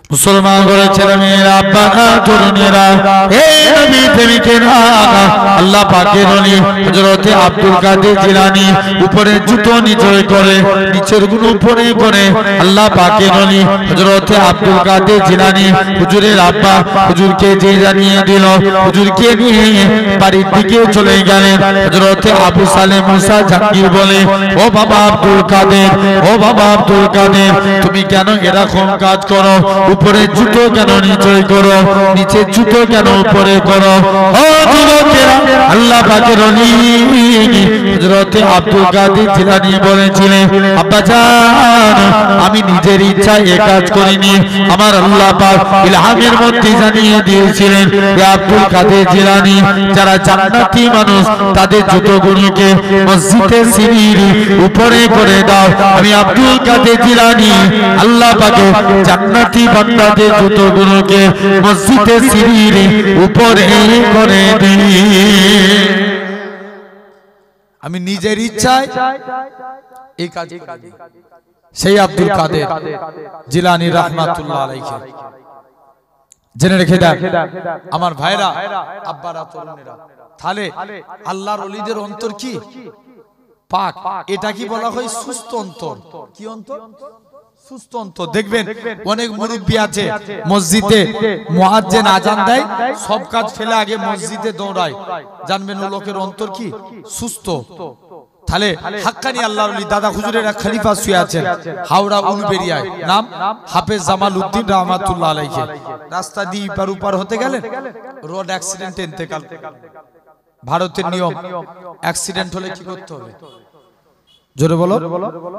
মুসলমান করে ছেলে মেয়েরা আব্বা তরুণেরা হে নবী প্রেমিকেরা আল্লাহ পাকের ওলি হযরত আব্দুল কাদের জিলানী উপরে জুতো নিচে করে নিচের গুলো উপরে করে আল্লাহ পাকের ওলি হযরত আব্দুল কাদের জিলানী হুজুরের আব্বা হুজুরকে যে জানিয়ে দিল হুজুরকে নিয়ে বাড়ির দিকে চলে গেলেন হযরত আবু সালেহ মুসা জাকির বলে ও বাবা আব্দুল কাদের ও বাবা আব্দুল কাদের তুমি কেন এরকম কাজ করো উপরে জুতো কেন নিচে করো নিচে জুতো কেন উপরে করো ও যুবকেরা আল্লাহ পাকের ওলি হযরত আব্দুল কাদের জিলানী বলেছিলেন আব্বা জান আমি নিজের ইচ্ছায় এই কাজ করিনি আমার আল্লাহ পাক ইলহামের মধ্যে জানিয়ে দিয়েছিলেন যে আব্দুল কাদের জিলানী যারা জান্নাতি মানুষ তাদের জুতোগুলোকে মসজিদের সিঁড়ির উপরে করে দাও আমি আব্দুল কাদের জিলানী আল্লাহ পাকের জান্নাতি বান্দাদের জুতোগুলোকে মসজিদের সিঁড়ির উপরে করে দিই আমি নিজের ইচ্ছায় এই কাজ করি সেই আব্দুল কাদের জিলানী রাহমাতুল্লাহ আলাইহি জেনে রেখে দেন আমার ভাইরা আব্বারা তরুণেরা তাহলে আল্লাহর ওলিদের অন্তর কি পাক এটা কি বলা হয় সুস্থ অন্তর কি অন্তর সুস্থ অন্তর দেখবেন অনেক মুরব্বি আছে মসজিদে মুয়াজ্জিন আজান দেয় সব কাজ ফেলে আগে মসজিদে দৌড়ায় জানবেন ও লোকের অন্তর কি সুস্থ তাহলে হাক্কানি আল্লাহর ওলি দাদা হুজুরের এক খলিফা শুয়ে আছেন হাওড়া উলবেরিয়ায় নাম হাফেজ জামাল উদ্দিন রাহমাতুল্লাহ আলাইহি রাস্তা দিয়ে পার উপর হতে গেলেন রোড অ্যাক্সিডেন্টে ইন্তেকাল ভারতের নিয়ম অ্যাক্সিডেন্ট হলে কি করতে হবে জোরে বলো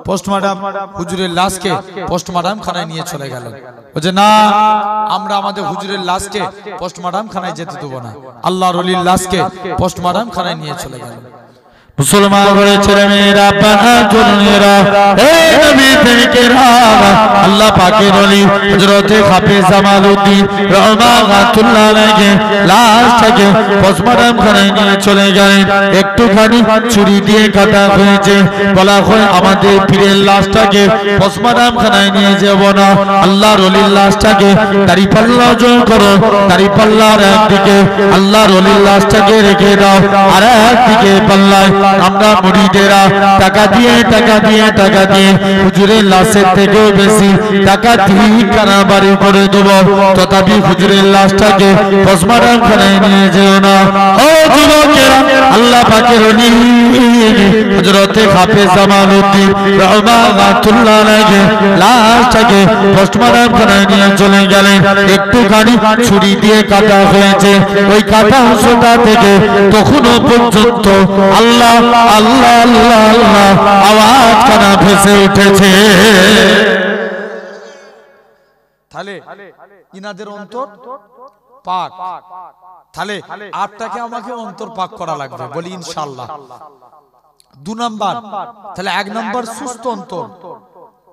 পোস্টমর্টম হুজুরের লাশকে পোস্টমর্টম খানায় নিয়ে চলে গেলেন বলে না আমরা আমাদের হুজুরের লাশকে পোস্টমর্টম খানায় যেতে দেব না আল্লাহর ওলির লাশকে পোস্টমর্টম খানায় নিয়ে চলে গেলেন মুসলমান করে ছেলে মেয়েরা আব্বা তরুণেরা হে নবী প্রেমিকেরা আল্লাহ পাকের ওলি হযরত হাফেজ জামাল উদ্দিন রাহমাতুল্লাহ আলাইহি লাশটাকে পোস্টমর্টম খানায় নিয়ে চলে গেলেন একটুখানি ছুরি দিয়ে কাটা হয়েছে বলা হয় আমাদের পীরের লাশটাকে পোস্টমর্টম খানায় নিয়ে যাব না আল্লাহর ওলির লাশটাকে দাড়িপাল্লা ওজন করো দাড়িপাল্লার একদিকে আল্লাহর ওলির লাশটাকে রেখে দাও আর একদিকে পাল্লায় আমরা মুরিদেরা টাকা দিয়ে হুজুরের লাশের থেকেও বেশি টাকা দিয়ে কারাবাড়ি করে দেব তথাপি হুজুরের লাশটাকে পোস্টমর্টম খানায় নিয়ে যেও না ও যুবকেরা আল্লাহ পাকের ওলি হযরত হাফেজ জামাল উদ্দিন রাহমাতুল্লাহ আলাইহি লাশটাকে পোস্টমর্টম খানায় নিয়ে চলে গেলেন একটুখানি ছুরি দিয়ে কাটা হয়েছে ওই কাটা অংশটা থেকে তখনও পর্যন্ত আল্লাহ আল্লাহ আল্লাহ আল্লাহ আওয়াজ কানা ভেসে উঠেছে তাহলে ইনাদের অন্তর পাক তাহলে আপনাকে আমাকে অন্তর পাক করা লাগবে বলি ইনশাআল্লাহ দুই নাম্বার তাহলে এক নাম্বার সুস্থ অন্তর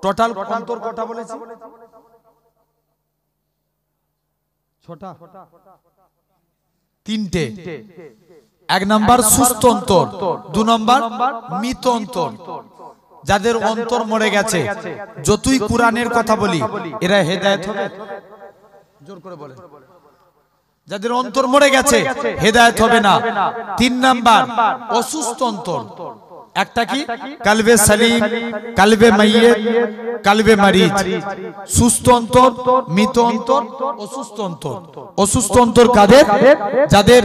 টোটাল অন্তর কটা বলেছি ছোটা তিনটে এক নাম্বার সুস্থ অন্তর দুই নাম্বার মৃত অন্তর যাদের অন্তর মরে গেছে যতই কুরআনের কথা বলি এরা হেদায়েত হবে জোর করে বলে যাদের অন্তর মরে গেছে হেদায়েত হবে না তিন নাম্বার অসুস্থ অন্তর একটা কি কলবে সালিম কলবে মাইয়িত কলবে মরিজ সুস্থ অন্তর মৃত অন্তর অসুস্থ অন্তর অসুস্থ অন্তর কাদের যাদের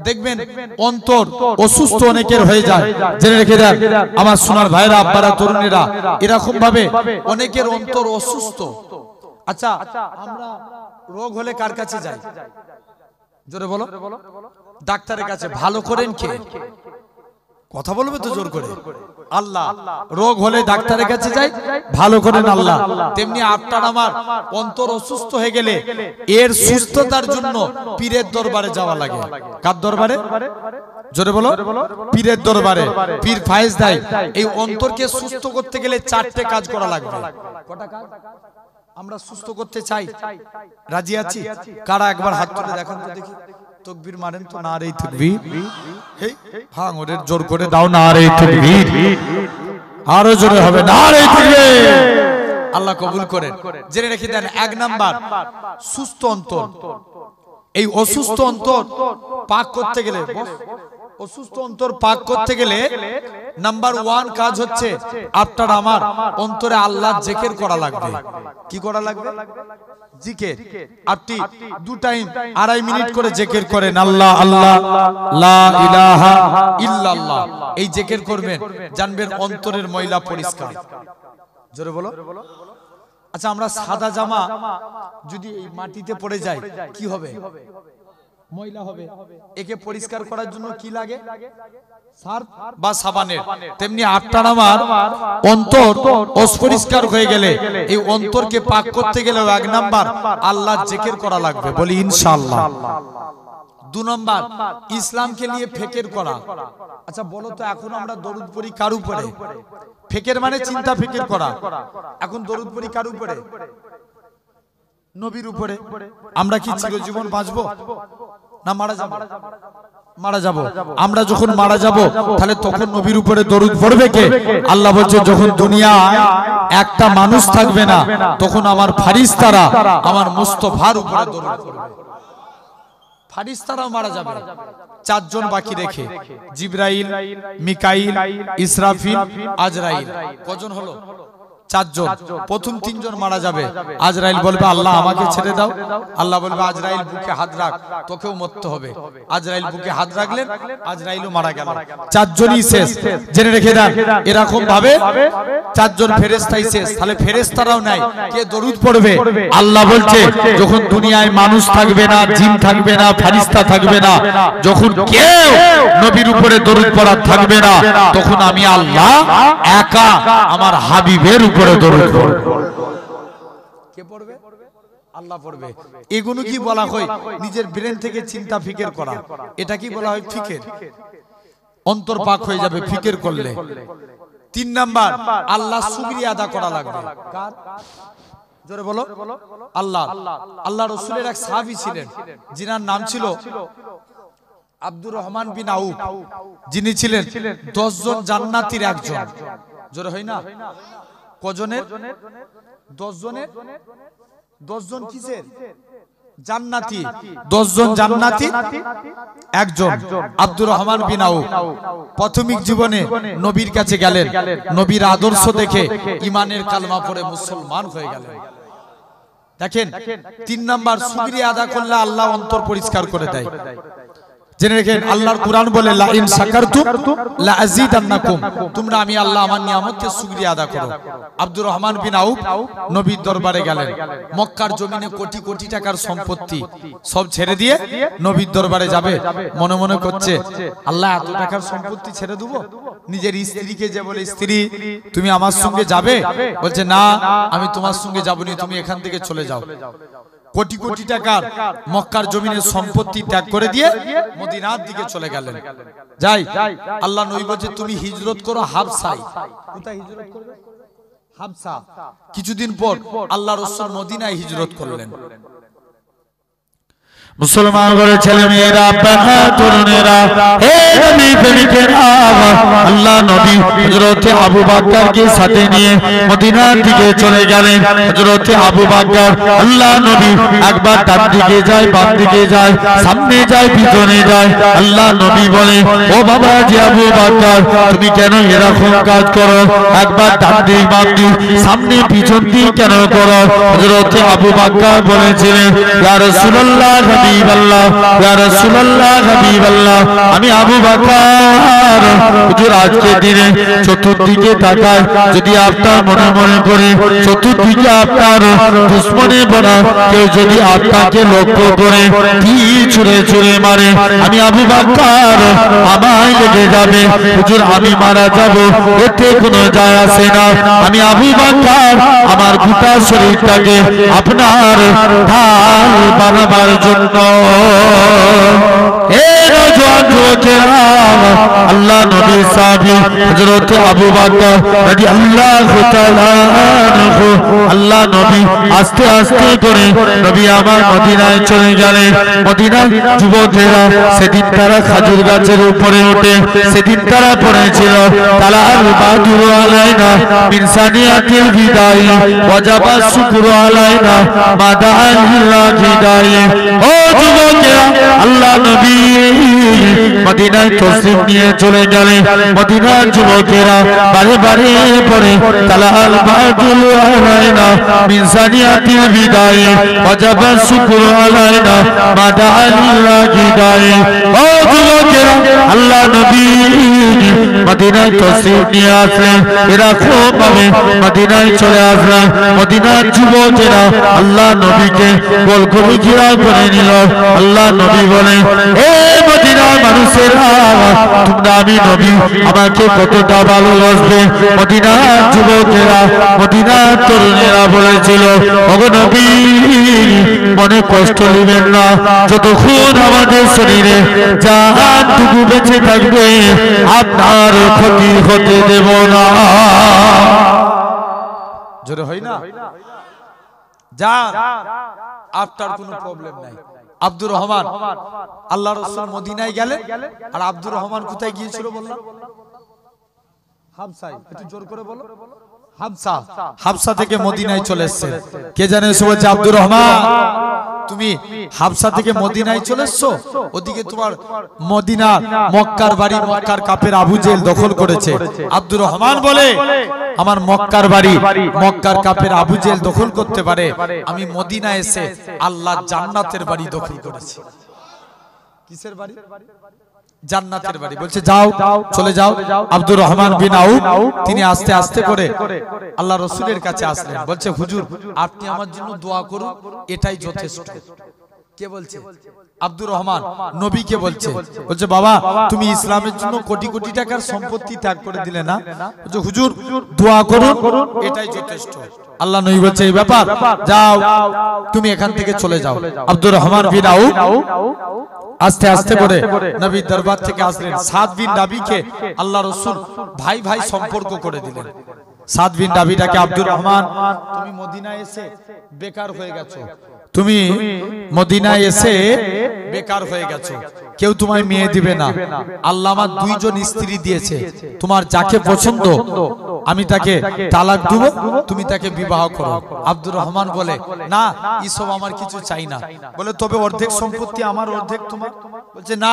দেখবেন অন্তর অসুস্থ অনেকের হয়ে যায় জেনে রেখে দেন আমার সোনার ভাইরা আব্বারা তরুণেরা এরকম ভাবে অনেকের অন্তর অসুস্থ আচ্ছা আমরা রোগ হলে কার কাছে যাই জোরে বলো ডাক্তারের কাছে ভালো করেন কে কথা বলবে তো জোর করে আল্লাহ রোগ হলে ডাক্তারের কাছে যাই ভালো করেন আল্লাহ তেমনি আপনার আমার অন্তর অসুস্থ হয়ে গেলে এর সুস্থতার জন্য পীরের দরবারে যাওয়া লাগে কার দরবারে জোরে বলো পীরের দরবারে পীর ফায়েজ দেয় এই অন্তরকে সুস্থ করতে গেলে চারটে কাজ করা লাগবে কটা কাজ আমরা সুস্থ করতে চাই রাজি আছি কারা একবার হাত তুলে দেখান তো দেখি তাকবীর মারেন তো নারে তাকবীর হ্যাঁ ওদের জোর করে দাও নারে তাকবীর আরো জোরে হবে নারে তাকবীর আল্লাহ কবুল করেন। জেনে রেখে দেন, 1 নাম্বার সুস্থ অন্তর। এই অসুস্থ অন্তর পাক করতে গেলে, অসুস্থ অন্তর পাক করতে গেলে নাম্বার 1 কাজ হচ্ছে আপনার আমার অন্তরে আল্লাহর জিকির করা লাগবে। কি করা লাগবে? জিকির। আপনি 2 টাইম 2.5 মিনিট করে জিকির করেন, আল্লাহ আল্লাহ লা ইলাহা ইল্লাল্লাহ। এই জিকির করবেন, জানবেন অন্তরের ময়লা পরিষ্কার। জোরে বলো। আচ্ছা, আমরা সাদা জামা যদি এই মাটিতে পড়ে যায় কি হবে? ময়লা হবে। একে পরিষ্কার করার জন্য কি লাগে? সার্ফ বা সাবানের। তেমনি আপনার আমার অন্তর অপরিষ্কার হয়ে গেলে, এই অন্তরকে পাক করতে গেলে 1 নাম্বার আল্লাহর জিকির করা লাগবে। বলি ইনশাআল্লাহ। 2 নাম্বার ইসলামকে নিয়ে ফিকির করা। আচ্ছা বলো তো, এখন আমরা দরুদ পড়ি কার উপরে? ফিকির মানে চিন্তা ফিকির করা। এখন দরুদ পড়ি কার উপরে? নবীর উপরে। আমরা কি চিরজীবন বাঁচবো না মারা যাব? মারা যাব। আমরা যখন মারা যাব তাহলে তখন নবীর উপরে দরুদ পড়বে কে? আল্লাহ বলছে, যখন দুনিয়ায় একটা মানুষ থাকবে না তখন আমার ফারিস্তারা আমার মুস্তাফার উপরে দরুদ পড়বে। ফারিস্তারাও মারা যাবে। 4 জন বাকি রেখে, জিবরাইল, মিকাইল, ইসরাফিল, আজরাইল। কজন হলো? 4 জন। প্রথম 3 জন মারা যাবে। আজরাইল বলবে, আল্লাহ আমাকে ছেড়ে দাও। আল্লাহ বলবে, আজরাইল বুকে হাত রাখ, তোকেও মরতে হবে। আজরাইল বুকে হাত রাখলেন, আজরাইলও মারা গেল। 4 জনই শেষ। জেনে রেখে দেন, এরকম ভাবে 4 জন ফেরেশতাই শেষ। তাহলে ফেরেশতারাও নাই, কে দরুদ পড়বে? আল্লাহ বলছে, যখন দুনিয়ায় মানুষ থাকবে না, জিন থাকবে না, ফেরেশতা থাকবে না, যখন কেউ নবীর উপরে দরুদ পড়া থাকবে না, তখন আমি আল্লাহ একা আমার হাবিবের উপরে দরুদ পড়ব। কে পড়বে? আল্লাহ পড়বে। এগুলো কি বলা হয়? নিজের ব্রেন থেকে চিন্তা ফিকির করা। এটা কি বলা হয়? ফিকির। অন্তর পাক হয়ে যাবে ফিকির করলে। 3 নাম্বার আল্লাহ শুকরিয়া আদা করা লাগবে। কার? জোরে বলো। আল্লাহ। আল্লাহ রাসূলের এক সাহাবী ছিলেন, যিনার নাম ছিল আব্দুর রহমান বিন আউফ, যিনি ছিলেন 10 জন জান্নাতীর একজন। জোরে হয় না? কজনের? 10 জনের। 10 জন কিসের? জান্নাতি। 10 জন জান্নাতি একজন আব্দুর রহমান বিন আউফ। প্রাথমিক জীবনে নবীর কাছে গেলেন, নবীর আদর্শ দেখে ঈমানের কালমা পড়ে মুসলমান হয়ে গেলেন। দেখেন, 3 নাম্বার শুকরিয়া আদা করলে আল্লাহ অন্তর পরিষ্কার করে দেয়। জেনে রাখেন, আল্লাহর কুরআন বলে, লা ইন শাকারতুম লা আযীদান্নাকুম। তোমরা আমি আল্লাহ আমার নিয়ামতের শুকরিয়া আদা করো। আব্দুর রহমান বিন আউফ নবীর দরবারে গেলেন। মক্কার জমিনে কোটি কোটি টাকার সম্পত্তি সব ছেড়ে দিয়ে নবীর দরবারে যাবে। মনে মনে করছে, আল্লাহ এত টাকার সম্পত্তি ছেড়ে দেব? নিজের স্ত্রীকে যে বলে, স্ত্রী তুমি আমার সঙ্গে যাবে? বলছে, না আমি তোমার সঙ্গে যাব না, তুমি এখান থেকে চলে যাও। কোটি কোটি টাকার মক্কার জমিনের সম্পত্তি ত্যাগ করে দিয়ে মদিনার দিকে চলে গেলেন। যাই, আল্লাহ নবী বলছে, তুমি হিজরত করো হাবশায়। কোথায় হিজরত করবে? হাবশা। কিছুদিন পর আল্লাহ রাসূল মদিনায় হিজরত করলেন। মুসলমান ঘরে ছেলে মেয়েরা, তরুণেরা, হে নবী প্রেমিকেরা, আল্লাহ নবী হযরতে আবু বকরকে সাথে নিয়ে মদিনার দিকে চলে গেলেন। হযরতে আবু বকর আল্লাহ নবী একবার ডান দিকে যায়, বাম দিকে যায়, সামনে যায়, পিছনে যায়। আল্লাহ নবী বলে, ও বাবা জি আবু বকর, তুমি কেন এরকম কাজ করো? একবার ডান দিক বাম দিক সামনে পিছন দিক কেন করো? হযরতে আবু বকর বলেছিলেন, ইয়া রাসূলুল্লাহ ইয়া রাসূলুল্লাহ হাবিবাল্লাহ, আমি আবু বকর হুজুর আজকে দিনে চতুর্দিকে তাকায়, যদি আপনার মনে মনে করে চতুর্দিকে আপনার দুশমনে বনা কেউ যদি আপনাকে লক্ষ্য করে তীর ছুঁড়ে ছুঁড়ে মারে, আমি আবু বকর আমায় লেগে যাবে। হুজুর আমি মারা যাব, এতে কোনো যায় আসে না। আমি আবু বকর আমার গোটা শরীরটাকে আপনার ঢাল বানাবার জন্য জওয়ান যুবকেরা আল্লাহ নবী সাহাবী হযরত আবু বকর রাদিয়াল্লাহু তাআলা আনহু আল্লাহ নবী আস্তে আস্তে করে নবী আমার মদিনায় চলে গেলেন। মদিনার যুবকেরা সেদিন তারা খেজুর গাছের উপরে ওঠে, সেদিন তারা পড়েছিল তালা আল বাদুর আলাইনা মিন সানিয়াতিল বিদাই ওয়াজাবা শুকরু আলাইনা মাদা আল্লাহ বিদাই। ও যুবকেরা আল্লাহ নবী মদিনায় তশরিফ নিয়ে চলে গেলেন। মদিনার যুবকেরা বারে বারে পড়ে তালা আল বাদুর আলাইনা মিন সানিয়াতিল বিদাই ওয়াজাবা শুকরু আলাইনা মাদা আল্লাহ বিদাই। ও যুবকেরা আল্লাহ নবী মদিনায় তশরিফ নিয়ে আসলেন। এরা খুব ভাবে মদিনায় চলে আসলেন। মদিনার যুবকেরা আল্লাহ নবীকে গোল করে ঘেরাও করে নিল। আল্লাহ নবী বলেন, এ মদিনার মানুষেরা তোমরা আমি নবী আমাকে কতটা ভালোবাসবে। মদিনার যুবকেরা মদিনার তরুণেরা বলেছিল, ওগো নবী মনে কষ্ট নেবেন না, যতক্ষণ আমাদের শরীরে জানটুকু বেঁচে থাকবে আপনার ক্ষতি হতে দেব না। জোরে হয় না? যান, আপনার কোনো প্রবলেম নাই। আব্দুর রহমান আল্লাহ রাসূল মদিনায় গেলেন, আর আব্দুর রহমান কোথায় গিয়েছিল বললাম? হাবশায়। একটু জোর করে বলো। হাবশা। হাবশা থেকে মদিনায় চলে এসেছে। কে জানে সে বলছে, আব্দুর রহমান তুমি হাবশা থেকে মদিনায় চলে এসছো, ওদিকে তোমার মদিনা মক্কার বাড়ি মক্কার কাফের আবু জেহেল দখল করেছে। আব্দুর রহমান বলে, আমার মক্কার বাড়ি মক্কার কাফের আবু জেহেল দখল করতে পারে, আমি মদিনায় এসে আল্লাহর জান্নাতের বাড়ি দখল করেছি। কিসের বাড়ি? জান্নাতের বাড়ি। বলছে যাও, চলে যাও। আব্দুর রহমান বিন আউফ তিনি আস্তে আস্তে করে আল্লাহ রাসূলের কাছে আসলেন। বলছে, হুজুর আপনি আমার জন্য দোয়া করুন, এটাই যথেষ্ট। কে বলছে? আব্দুর রহমান নবীকে বলছে। বলছে, বাবা তুমি ইসলামের জন্য কোটি কোটি টাকার সম্পত্তি ত্যাগ করে দিলে না, বলছে হুজুর দোয়া করুন, এটাই যথেষ্ট। আল্লাহ নবী বলছে, এই ব্যাপার, যাও তুমি এখান থেকে চলে যাও। আব্দুর রহমান বিন আউফ আস্তে আস্তে করে নবীর দরবার থেকে আসলেন। সাদ বিন রাবিকে আল্লাহ রাসূল ভাই ভাই সম্পর্ক করে দিলেন। সাদ বিন রাবিটাকে, আব্দুর রহমান তুমি মদিনায় এসে বেকার হয়ে গেছো, তুমি মদিনায় এসে বেকার হয়ে গেছো, কেউ তোমায় মেয়ে দিবে না, আল্লাহ আমার দুইজন স্ত্রী দিয়েছে, তোমার যাকে পছন্দ আমি তাকে তালাক দেব, তুমি তাকে বিবাহ করো। আব্দুর রহমান বলে, না এসব আমার কিছু চাই না। বলে, তবে অর্ধেক সম্পত্তি আমার, অর্ধেক তোমার। বলছে, না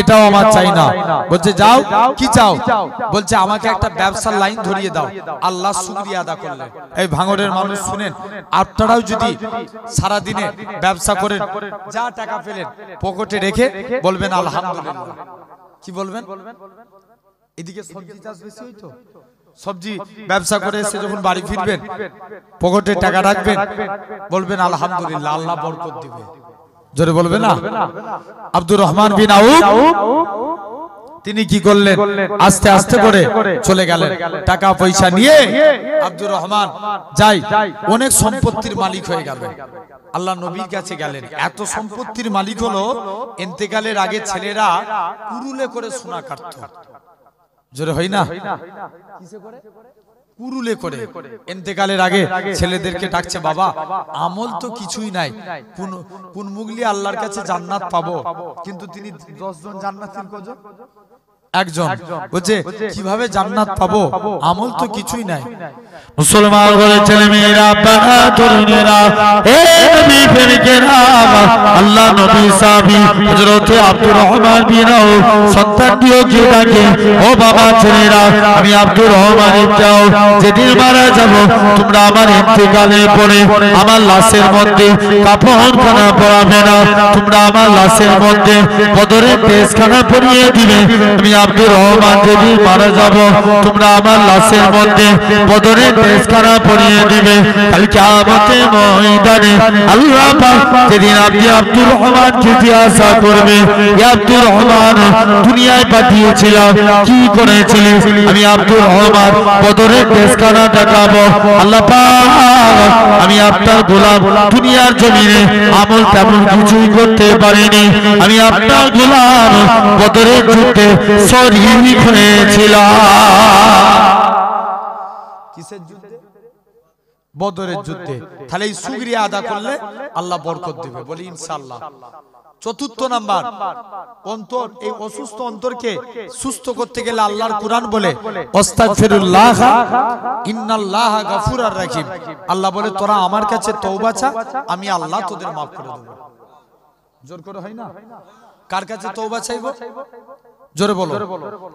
এটাও আমার চাই না। বলছে, যাও কি চাও? বলছে, আমাকে একটা ব্যবসার লাইন ধরিয়ে দাও। আল্লাহ শুকরিয়া আদা করলেন। এই ভাঙড়ের মানুষ শুনেন, আপনারাও যদি সারা দিনে ব্যবসা করেন, যা টাকা পেলেন পকেটে রেখে বলবেন আলহামদুলিল্লাহ। কি বলবেন? এদিকে সবজি চাষ বেশি হইতো, সবজি ব্যবসা করে এসে যখন বাড়ি ফিরবেন পকেটে টাকা রাখবেন, বলবেন আলহামদুলিল্লাহ, আল্লাহ বরকত দিবে। জোরে বলবে না? আব্দুর রহমান বিন আউফ তিনি কি করলেন? আস্তে আস্তে করে চলে গেলেন। টাকা পয়সা নিয়ে আব্দুর রহমান যাই অনেক সম্পত্তির মালিক হয়ে গেলেন। আল্লাহ নবীর কাছে গেলেন। এত সম্পত্তির মালিক হলো, ইন্তেকালের আগে ছেলেরা কুরুলে করে সোনা কাটত। জোরে হয় না? কিসে করে? কুরুলে করে। ইন্তেকালের আগে ছেলেদেরকে ডাকছে, বাবা আমল তো কিছুই নাই, কোন মুগলি আল্লাহর কাছে জান্নাত পাবো, কিন্তু তিনি 10 জন জান্নাতীর কজন? একজন। বলছে, কিভাবে জান্নাত পাবো? আমল তো কিছুই নাই। মুসলমান বলে, ছেলে মেয়েরা, বাবা তরুণেরা, হে নবী প্রেমিকেরা, আল্লাহ নবী সাহাবী হযরত আব্দুর রহমান বিন আউফ সন্তান দিও কে ডাকে, ও বাবা ছেলেরা, আমি আব্দুর রহমানের চাও, যেদিন মারা যাব তোমরা আমার ইন্তেকালের পরে আমার লাশের মধ্যে কাফনখানা পরাবে না, তোমরা আমার লাশের মধ্যে বদরের দেশখানা পরিয়ে দিবে। আমি আব্দুর রহমান যেদিন মারা যাব তোমরা আমার লাশের মধ্যে বদরের দেশখানা পরিয়ে দিবে। কাল কিয়ামতের ময়দানে আল্লাহ আল্লাহ পাক যেদিন আপনি আব্দুর রহমানকে জিজ্ঞাসা করবে আব্দুর রহমান দুনিয়ায় পাঠিয়েছিলাম কি করেছিলেন আমি আব্দুর রহমান বদরের দেশখানা দেখাবো আল্লাহ পাক আমি আপনার গোলাম দুনিয়ার জমিনে আমল তেমন কিছুই করতে পারিনি আমি আপনার গোলাম বদরের যুদ্ধে শহীদ হয়েছিলাম কিসের যুদ্ধে বদরের যুদ্ধে তাহলে এই শুকরিয়া আদা করলে আল্লাহ বরকত দিবে বলি ইনশাআল্লাহ চতুর্থ নাম্বার অন্তর এই অসুস্থ অন্তরকে সুস্থ করতে গেলে আল্লাহর কুরআন বলে আস্তাগফিরুল্লাহ ইন্নাল্লাহা গফুরুর রহিম আল্লাহ বলে তোরা আমার কাছে তওবা চা আমি আল্লাহ তোদের maaf করে দেব জোর করে হয় না কার কাছে তওবা চাইবো জোরে বলো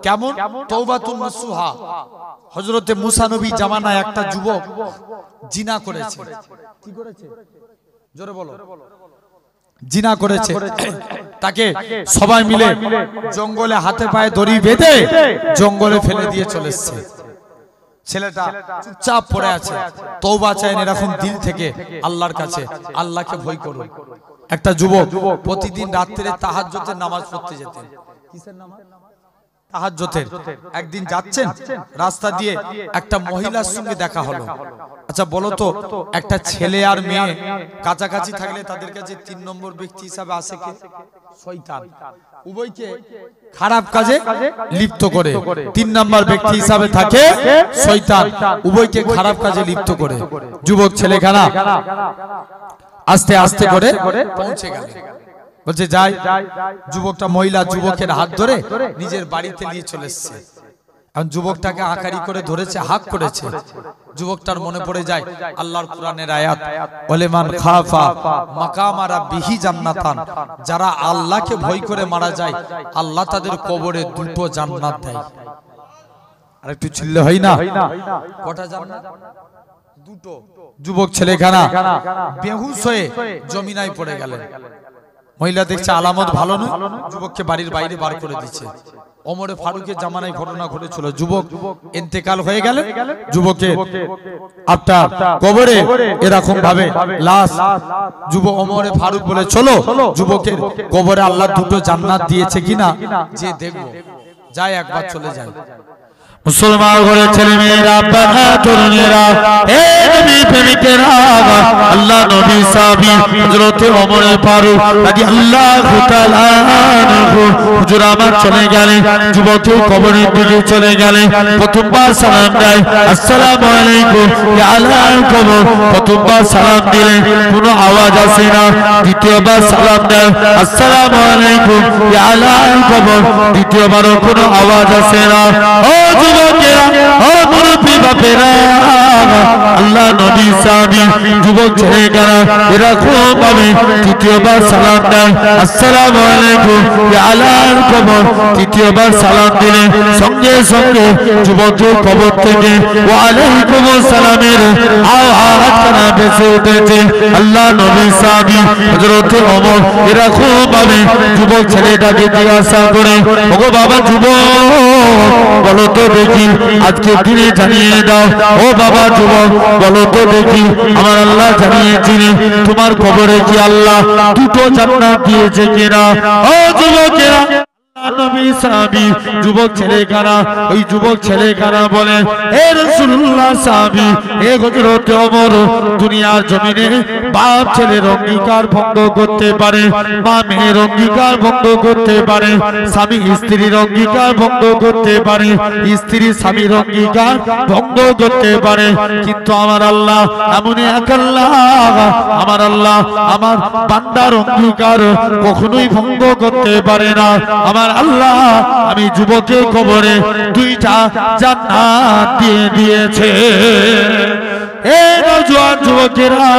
কেমন তওবাতুন নাসুহা হযরতে মুসা নবী জামানায় একটা যুবক জিনা করেছে কি করেছে জোরে বলো জিনা করেছে তাকে সবাই মিলে জঙ্গলে হাতে পায়ে দড়ি বেঁধে জঙ্গলে ফেলে দিয়ে চলে এসেছে ছেলেটা চুপচাপ পড়ে আছে তওবা চায় এরকম দিল থেকে আল্লাহর কাছে আল্লাহকে ভয় করুন একটা যুবক প্রতিদিন রাতে তাহাজ্জুদের নামাজ পড়তে যেতেন কিসের নামাজ তাহাজ্জুদের একদিন যাচ্ছেন রাস্তা দিয়ে একটা মহিলার সঙ্গে দেখা হলো আচ্ছা বলো তো একটা ছেলে আর মেয়ে কাছাকাছি থাকলে তাদের কাছে 3 নম্বর ব্যক্তি হিসেবে আসে কে শয়তান উভয়কে খারাপ কাজে লিপ্ত করে 3 নম্বর ব্যক্তি হিসেবে থাকে শয়তান উভয়কে খারাপ কাজে লিপ্ত করে যুবক ছেলেখানা আস্তে আস্তে করে পৌঁছে গেল বলছে যাই যুবকটা মহিলা যুবকের হাত ধরে নিজের বাড়িতে নিয়ে চলে এসেছে এখন যুবকটাকে আকারি করে ধরেছে হাক করেছে যুবকটার মনে পড়ে যায় আল্লাহর কোরআনের আয়াত ওয়ালিমান খাফা মাকাম রাব্বিহি জান্নাতান যারা আল্লাহকে ভয় করে মারা যায় আল্লাহ তাদের কবরে দুটো জান্নাত দেয় আর একটু চিল্লে হয় না কটা জান্নাত দুটো যুবক ছেলেখানা বেহুশ হয়ে জমিনায় পড়ে গেলেন মহিলা দেখছে আলামত ভালো নয় যুবককে বাড়ির বাইরে বার করে দিচ্ছে ওমরে ফারুকের জামানায় ঘটনা ঘটেছিল যুবক ইন্তেকাল হয়ে গেল যুবকের আপনার কবরে এরকম ভাবে লাশ যুবক ওমরে ফারুক বলে চলো যুবকের কবরে আল্লাহ দুটো জান্নাত দিয়েছে কিনা যে দেখবো যায় একবার চলে যায় মুসলমান ঘরের ছেলে মেয়েরা বাবা তরুণেরা হে নবী প্রেমিকেরা আল্লাহ নবী সাহাবী হযরত ওমর ফারুক রাদিয়াল্লাহু তাআলা আনহু হুজুর আমার চলে গেলেন যুবকের কবরের দিকে চলে গেলেন প্রথমবার সালাম দেয় আসসালামু আলাইকুম ইয়া আলাল কবর প্রথমবার সালাম দিলেন কোনো আওয়াজ আসে না দ্বিতীয়বার সালাম দেয় আসসালামু আলাইকুম ইয়া আলাল কবর দ্বিতীয়বারও কোনো আওয়াজ আসে না ও আল্লাহ নবী সাহাবী যুবক ছেলেরা এরকম ভাবে তৃতীয়বার সালাম দেয় আসসালামু আলাইকুম ইয়া আলাল কবর তৃতীয়বার সালাম দিলেন সঙ্গে সঙ্গে যুবকের কবর থেকে ওয়া আলাইকুম আসসালামের আওয়াজ ভেসে উঠেছে আল্লাহ নবী সাহাবী হযরত ওমর এরকম ভাবে যুবক ছেলেটাকে জিজ্ঞাসা করে ওগো বাবা যুবক বলো তো দেখি আজকে দিনে জানিয়ে দাও ও বাবা যুবক বলো তো দেখি আমার আল্লাহ জানিয়েছিলেন তোমার কবরে কি আল্লাহ দুটো জান্নাত দিয়েছে কিনা ও যুবকেরা নবী সাহাবী যুবক ছেলেখানা ওই যুবক ছেলেখানা বলে হে রাসূলুল্লাহ সাহাবী হে হযরত ওমর দুনিয়ার জমিনে বাপ ছেলের অঙ্গীকার ভঙ্গ করতে পারে মা মেয়ের অঙ্গীকার ভঙ্গ করতে পারে স্বামী স্ত্রীর অঙ্গীকার ভঙ্গ করতে পারে স্ত্রী স্বামীর অঙ্গীকার ভঙ্গ করতে পারে কিন্তু আমার আল্লাহ এমন এক আল্লাহ আমার আল্লাহ আমার বান্দার অঙ্গীকার কখনোই ভঙ্গ করতে পারে না আমার আল্লাহ আমি যুবকের কবরে দুইটা জান্নাত দিয়ে দিয়েছে যুবকেরা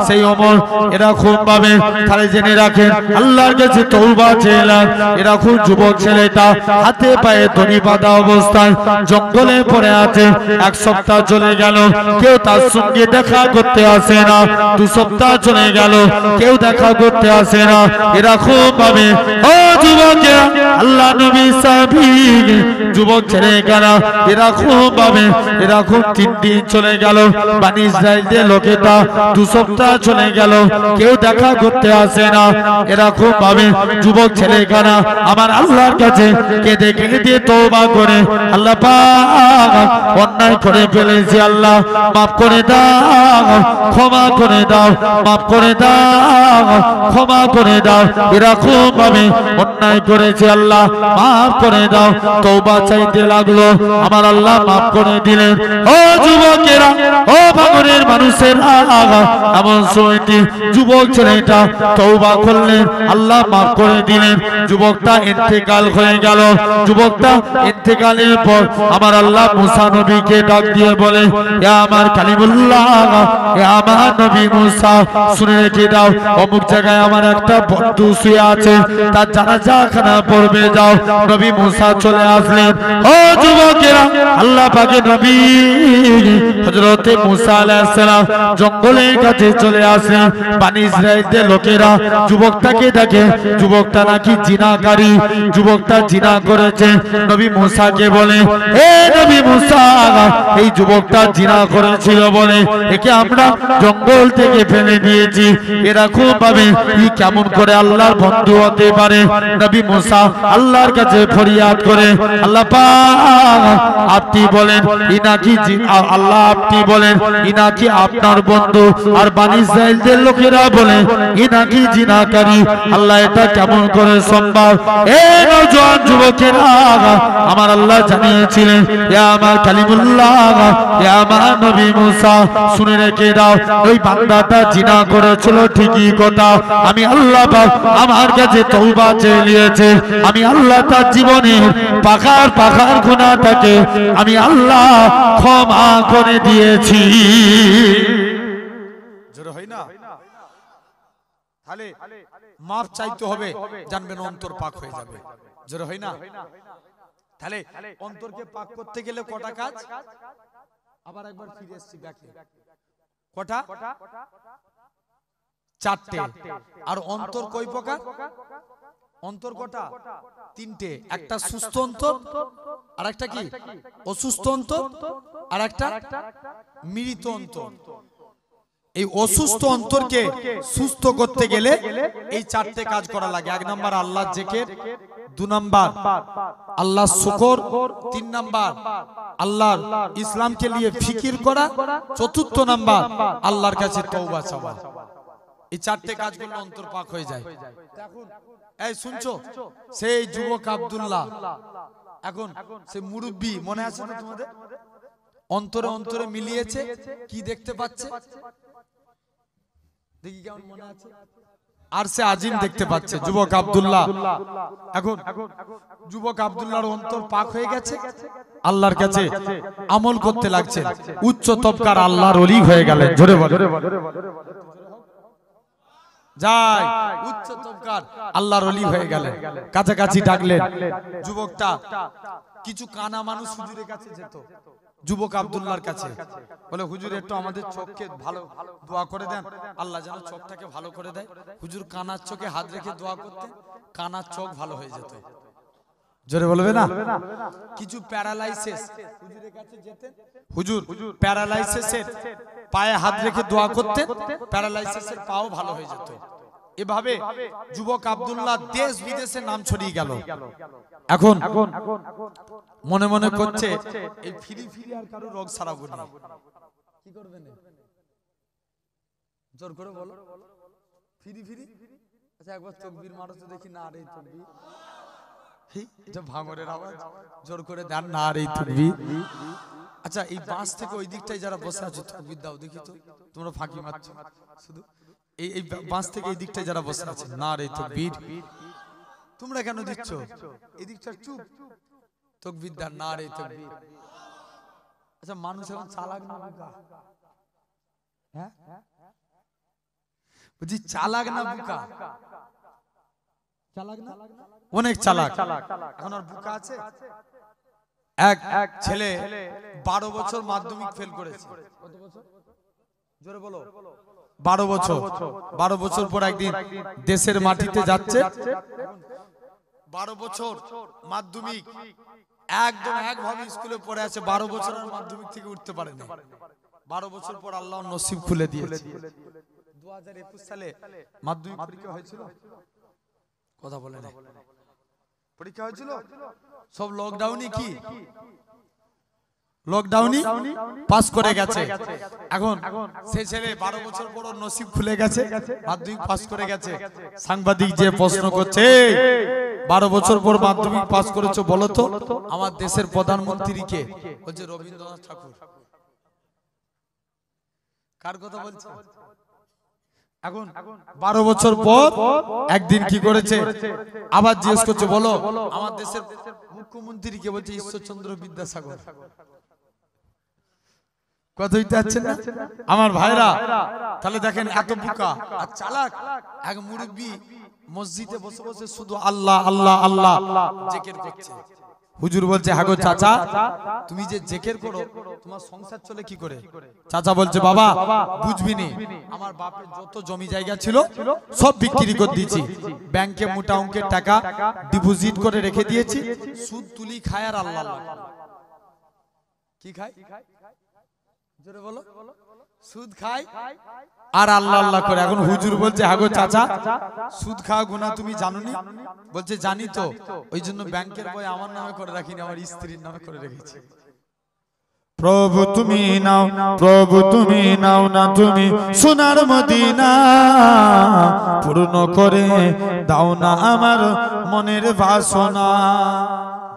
সেই ওমর এরকম ভাবে তাহলে জেনে রাখেন আল্লাহর কাছে তওবা চেয়েলেন এরকম যুবক ছেলেটা হাতে পায়ে দড়ি বাঁধা অবস্থায় জঙ্গলে পড়ে আছে এক সপ্তাহ চলে গেল কেউ তার সঙ্গে দেখা করতে আসে না 2 সপ্তাহ চলে গেল কেউ দেখা করতে আসে না এরকম ভাবে ও যুবকেরা আল্লাহ নবী সাহাবী যুবক ছেলেরা এরকম ভাবে এরকম 3 দিন চলে গেল বনি ইসরাইলের লোকেরা 2 সপ্তাহ চলে গেল, কেউ দেখা করতে আসে না। এরকম ভাবে যুবক ছেলেখানা আমার আল্লাহর কাছে কেঁদে কেঁদে তওবা করে, আল্লাহ পাক অন্যায় করে ফেলেছি, আল্লাহ মাফ করে দাও, ক্ষমা করে দাও, মাফ করে দাও, ক্ষমা করে দাও। এরকম ভাবে অন্যায় করেছে, আল্লাহ মাফ করে দাও। তওবা চাইতে লাগলো, আমার আল্লাহ মাফ করে দিলেন। ও যুবকেরা, ও ভাঙনের মানুষেরা, এমন সময়টি যুবক ছেলেটা তওবা করলেন, আল্লাহ মাফ করে দিলেন। যুবকটা ইন্তেকাল হয়ে গেল। যুবকটা ইন্তেকালের পর আমার আল্লাহ মুসা নবীকে ডাক দিয়ে বলে, ইয়া আমার কালিমুল্লাহ, ইয়া আমার নবী মুসা, শুনে রেখে দাও, অমুক জায়গায় আমার একটা বন্ধু শুয়ে আছে, তার জানাজা খানা পড়বে যাও। নবী মুসা চলে আসলেন। ও যুবকেরা, আল্লাহ পাকের নবী হযরতে মুসা আলাইহিস সালাম জঙ্গলের কাছে চলে আসলেন। বনি ইসরাইলের লোকেরা যুবকটাকে দেখে, যুবকটা নাকি জিনাকারী, যুবকটা জিনা করেছে। নবী মুসাকে বলে, এ নবী মুসা, এই যুবকটা জিনা করেছিল বলে একে আমরা জঙ্গল থেকে ফেলে দিয়েছি। এরকম ভাবে কেমন করে আল্লাহর বন্ধু হতে পারে? নবী মুসা আল্লাহর কাছে ফরিয়াদ করে, আল্লাহ পাক আপনি বলেন ইনাকি আল্লাহ আপনি বলেন ইনাকি আপনার বন্ধু, আর বনি ইসরাইলের লোকেরা বলে ইনাকি জিনাকারী। আল্লাহ এটা কেমন করে সম্ভব? এ নওজোয়ান যুবকেরা, আমার আল্লাহ জানিয়েছিলেন, ইয়া আমার কালিমুল্লাহ, ইয়া আমার নবী মুসা, শুনে রেখে দাও, ওই বান্দাটা জিনা করেছিল ঠিকই কথা, আমি আল্লাহ পাক আমার কাছে তওবা চেয়ে নিয়েছে, আমি আল্লাহ তার জীবনের পাখার পাখার গুনাহটাকে আমি আল্লাহ ক্ষমা করে দিয়েছি। জোরে হয় না? তাহলে মাফ চাইতে হবে, জানবেন অন্তর পাক হয়ে যাবে। জোরে হয় না? তাহলে অন্তরকে পাক করতে গেলে কটা কাজ? আবার একবার ফিরে এসেছি ব্যাকে। কটা? 4টে। আর অন্তর কয় প্রকার? অন্তর কটা? 3টে। একটা সুস্থ অন্তর, আর একটা কি অসুস্থ অন্তর, আর একটা মৃত অন্তর। এই অসুস্থ অন্তরকে সুস্থ করতে গেলে এই 4টে কাজ করা লাগে। 1 নাম্বার আল্লাহ জিকির, 2 নাম্বার আল্লাহ শুকর, 3 নাম্বার আল্লাহর ইসলামকে নিয়ে ফিকির করা, 4র্থ নাম্বার আল্লাহর কাছে তওবা চাওয়া। এই 4টে কাজ করলে অন্তর পাক হয়ে যায়। এখন এই শুনছো, সেই যুবক আব্দুল্লাহ, এখন সে মুরব্বি, মনে আছে না তোমাদের? অন্তরে অন্তরে মিলিয়েছে, কি দেখতে পাচ্ছে? দেখি কেমন মনে আছে? আর সে আজিম দেখতে পাচ্ছে যুবক আব্দুল্লাহ। এখন যুবক আব্দুল্লাহর অন্তর পাক হয়ে গেছে, আল্লাহর কাছে আমল করতে লাগছে, উচ্চ তবকার আল্লাহর ওলি হয়ে গেলেন। জোরে বল, যাই উচ্চ তবকার আল্লাহর ওলি হয়ে গেলেন। কাছাকাছি ডাকলেন যুবকটা। কিছু কানা মানুষ হুজুরের কাছে যেত, যুবক আব্দুল্লাহর কাছে, বলে হুজুর একটু আমাদের চোখকে ভালো দোয়া করে দেন, আল্লাহ যেন চোখটাকে ভালো করে দেয়। হুজুর কানার চোখে হাত রেখে দোয়া করতেন, কানার চোখ ভালো হয়ে যেত। জোরে বলবে না? কিছু প্যারালাইসিস হুজুরের কাছে যেতেন, হুজুর প্যারালাইসিসের পায়ে হাত রেখে দোয়া করতেন, প্যারালাইসিসের পাও ভালো হয়ে যেত। এভাবে যুবক আব্দুল্লাহ দেশ বিদেশে নাম ছড়িয়ে গেল। এখন মনে মনে করছে এই ফিরি ফিরি আর কারো রোগ সারাবো না, কি করবেন? জোর করে বলো, ফিরি ফিরি। আচ্ছা একবার তাকবীর মারো তো দেখি। না রে তাকবীর, এটা ভাঙরের আওয়াজ। জোর করে দেন না রে তাকবীর। আচ্ছা এই বাস থেকে ওই দিকটায় যারা বসে আছে তাকবীর দাও দেখি তো। তোমরা ফাঁকি মারছো শুধু। এই বাস থেকে এই দিকটায় যারা বসে আছে, না রে তাকবীর। তোমরা কেন দিচ্ছ? এই দিকটা চুপ, তাকবীর দাও, না রে তাকবীর। আচ্ছা মানুষ এখন চালাক না বোকা? হ্যাঁ বুঝি চালাক না বোকা? চালাক না, অনেক চালাক। এখন আর বোকা আছে? এক ছেলে 12 বছর মাধ্যমিক ফেল করেছে। কত বছর? জোরে বলো। 12 বছর। 12 বছর পর একদিন দেশের মাটিতে যাচ্ছে। 12 বছর মাধ্যমিক একদম একভাবে স্কুলে পড়ে আছে, 12 বছর আর মাধ্যমিক থেকে উঠতে পারেনি। 12 বছর পর আল্লাহ নসিব খুলে দিয়েছে। 2021 সালে মাধ্যমিক পরীক্ষা হয়েছিল, কথা বলে না, পরীক্ষা হয়েছিল, সব লকডাউনই কি লকডাউনই পাস করে গেছে। এখন সেই ছেলে 12 বছর পর নসিব খুলে গেছে, মাধ্যমিক পাস করে গেছে। সাংবাদিক যে প্রশ্ন করছে, 12 বছর পর মাধ্যমিক পাস করেছো, বলো তো আমার দেশের প্রধানমন্ত্রী কে? বলছে রবীন্দ্রনাথ ঠাকুর। কার কথা বলছে? এখন 12 বছর পর একদিন কি করেছে, আবার জিজ্ঞেস করছে, বলো আমার দেশের মুখ্যমন্ত্রী কে? বলছে ঈশ্বরচন্দ্র বিদ্যাসাগর। কথা হইতে যাচ্ছে না আমার ভাইরা? তাহলে দেখেন এত বোকা আর চালাক এক মুরব্বি মসজিদে বসে বসে শুধু আল্লাহ আল্লাহ আল্লাহ জিকির করছে। হুজুর বলছে, হাগো চাচা, তুমি যে জিকির করো তোমার সংসার চলে কি করে? চাচা বলছে, বাবা বুঝবি নি, আমার বাপের যত জমি জায়গা ছিল সব বিক্রি করে দিয়েছি, ব্যাংকে মোটা অঙ্কের টাকা ডিপোজিট করে রেখে দিয়েছি, সুদ তুলি খায় আর আল্লাহ আল্লাহ। কি খায়? জোরে বলো। সুদ খায় আর আল্লাহ আল্লাহ করে। এখন হুজুর বলছে, হাগো চাচা, সুদ খাওয়া গুনাহ তুমি জানোনি? বলছে, জানি তো, ওই জন্য ব্যাংকের বই আমার নামে করে রাখিনি, আমার স্ত্রীর নামে করে রেখেছি। প্রভু তুমি নাও, প্রভু তুমি নাও না, তুমি সোনার মদিনা পূর্ণ করে দাও না আমার মনের বাসনা।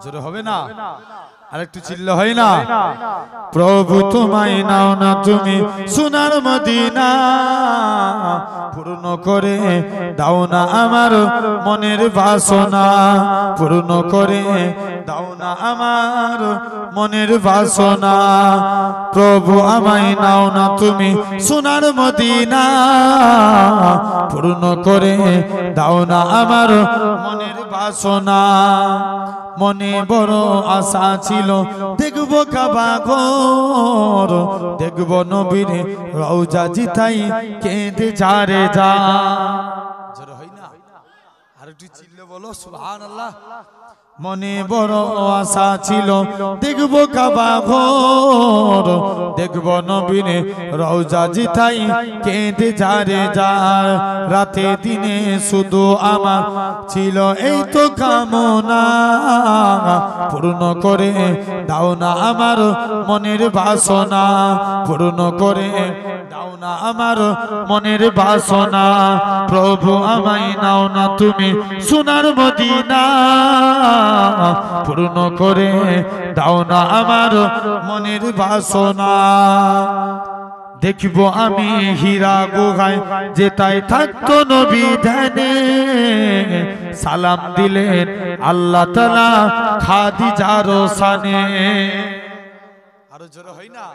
জোরে হবে না? আরেকটু চিল্লা হয় না? প্রভু তোমায় নাও না, তুমি সোনার মদিনা পূর্ণ করে দাও না আমার মনের বাসনা, পূর্ণ করে দাও না আমার মনের বাসনা। প্রভু আমায় নাও না, তুমি সোনার মদিনা পূর্ণ করে দাও না আমার মনের বাসনা। মনে বড় আশা ছিল দেখবো কাবা ঘর, দেখবো নবীর রওজা জিতাই কেঁদে যারে যা। জোরে হয় না? আর একটু চিল্লে বলো সুবহানাল্লাহ। মনে বড় আশা ছিল দেখবো কাবা ঘর, দেখবো নবীর রওজা জিতাই কেঁদে যারে যা। রাতে দিনে শুধু আমার ছিল এই তো কামনা, পূর্ণ করে দাও না আমার মনের বাসনা, পূর্ণ করে দাও না আমার মনের বাসনা। প্রভু আমায় নাও না, তুমি সোনার মদিনা পূর্ণ করে দাও না আমার মনের বাসনা। দেখব আমি হীরা গুহায় যেটাই থাকতো নবী ধ্যানে, সালাম দিলেন আল্লাহ তাআলা খাদিজার শানে। আরো জোরে হয় না?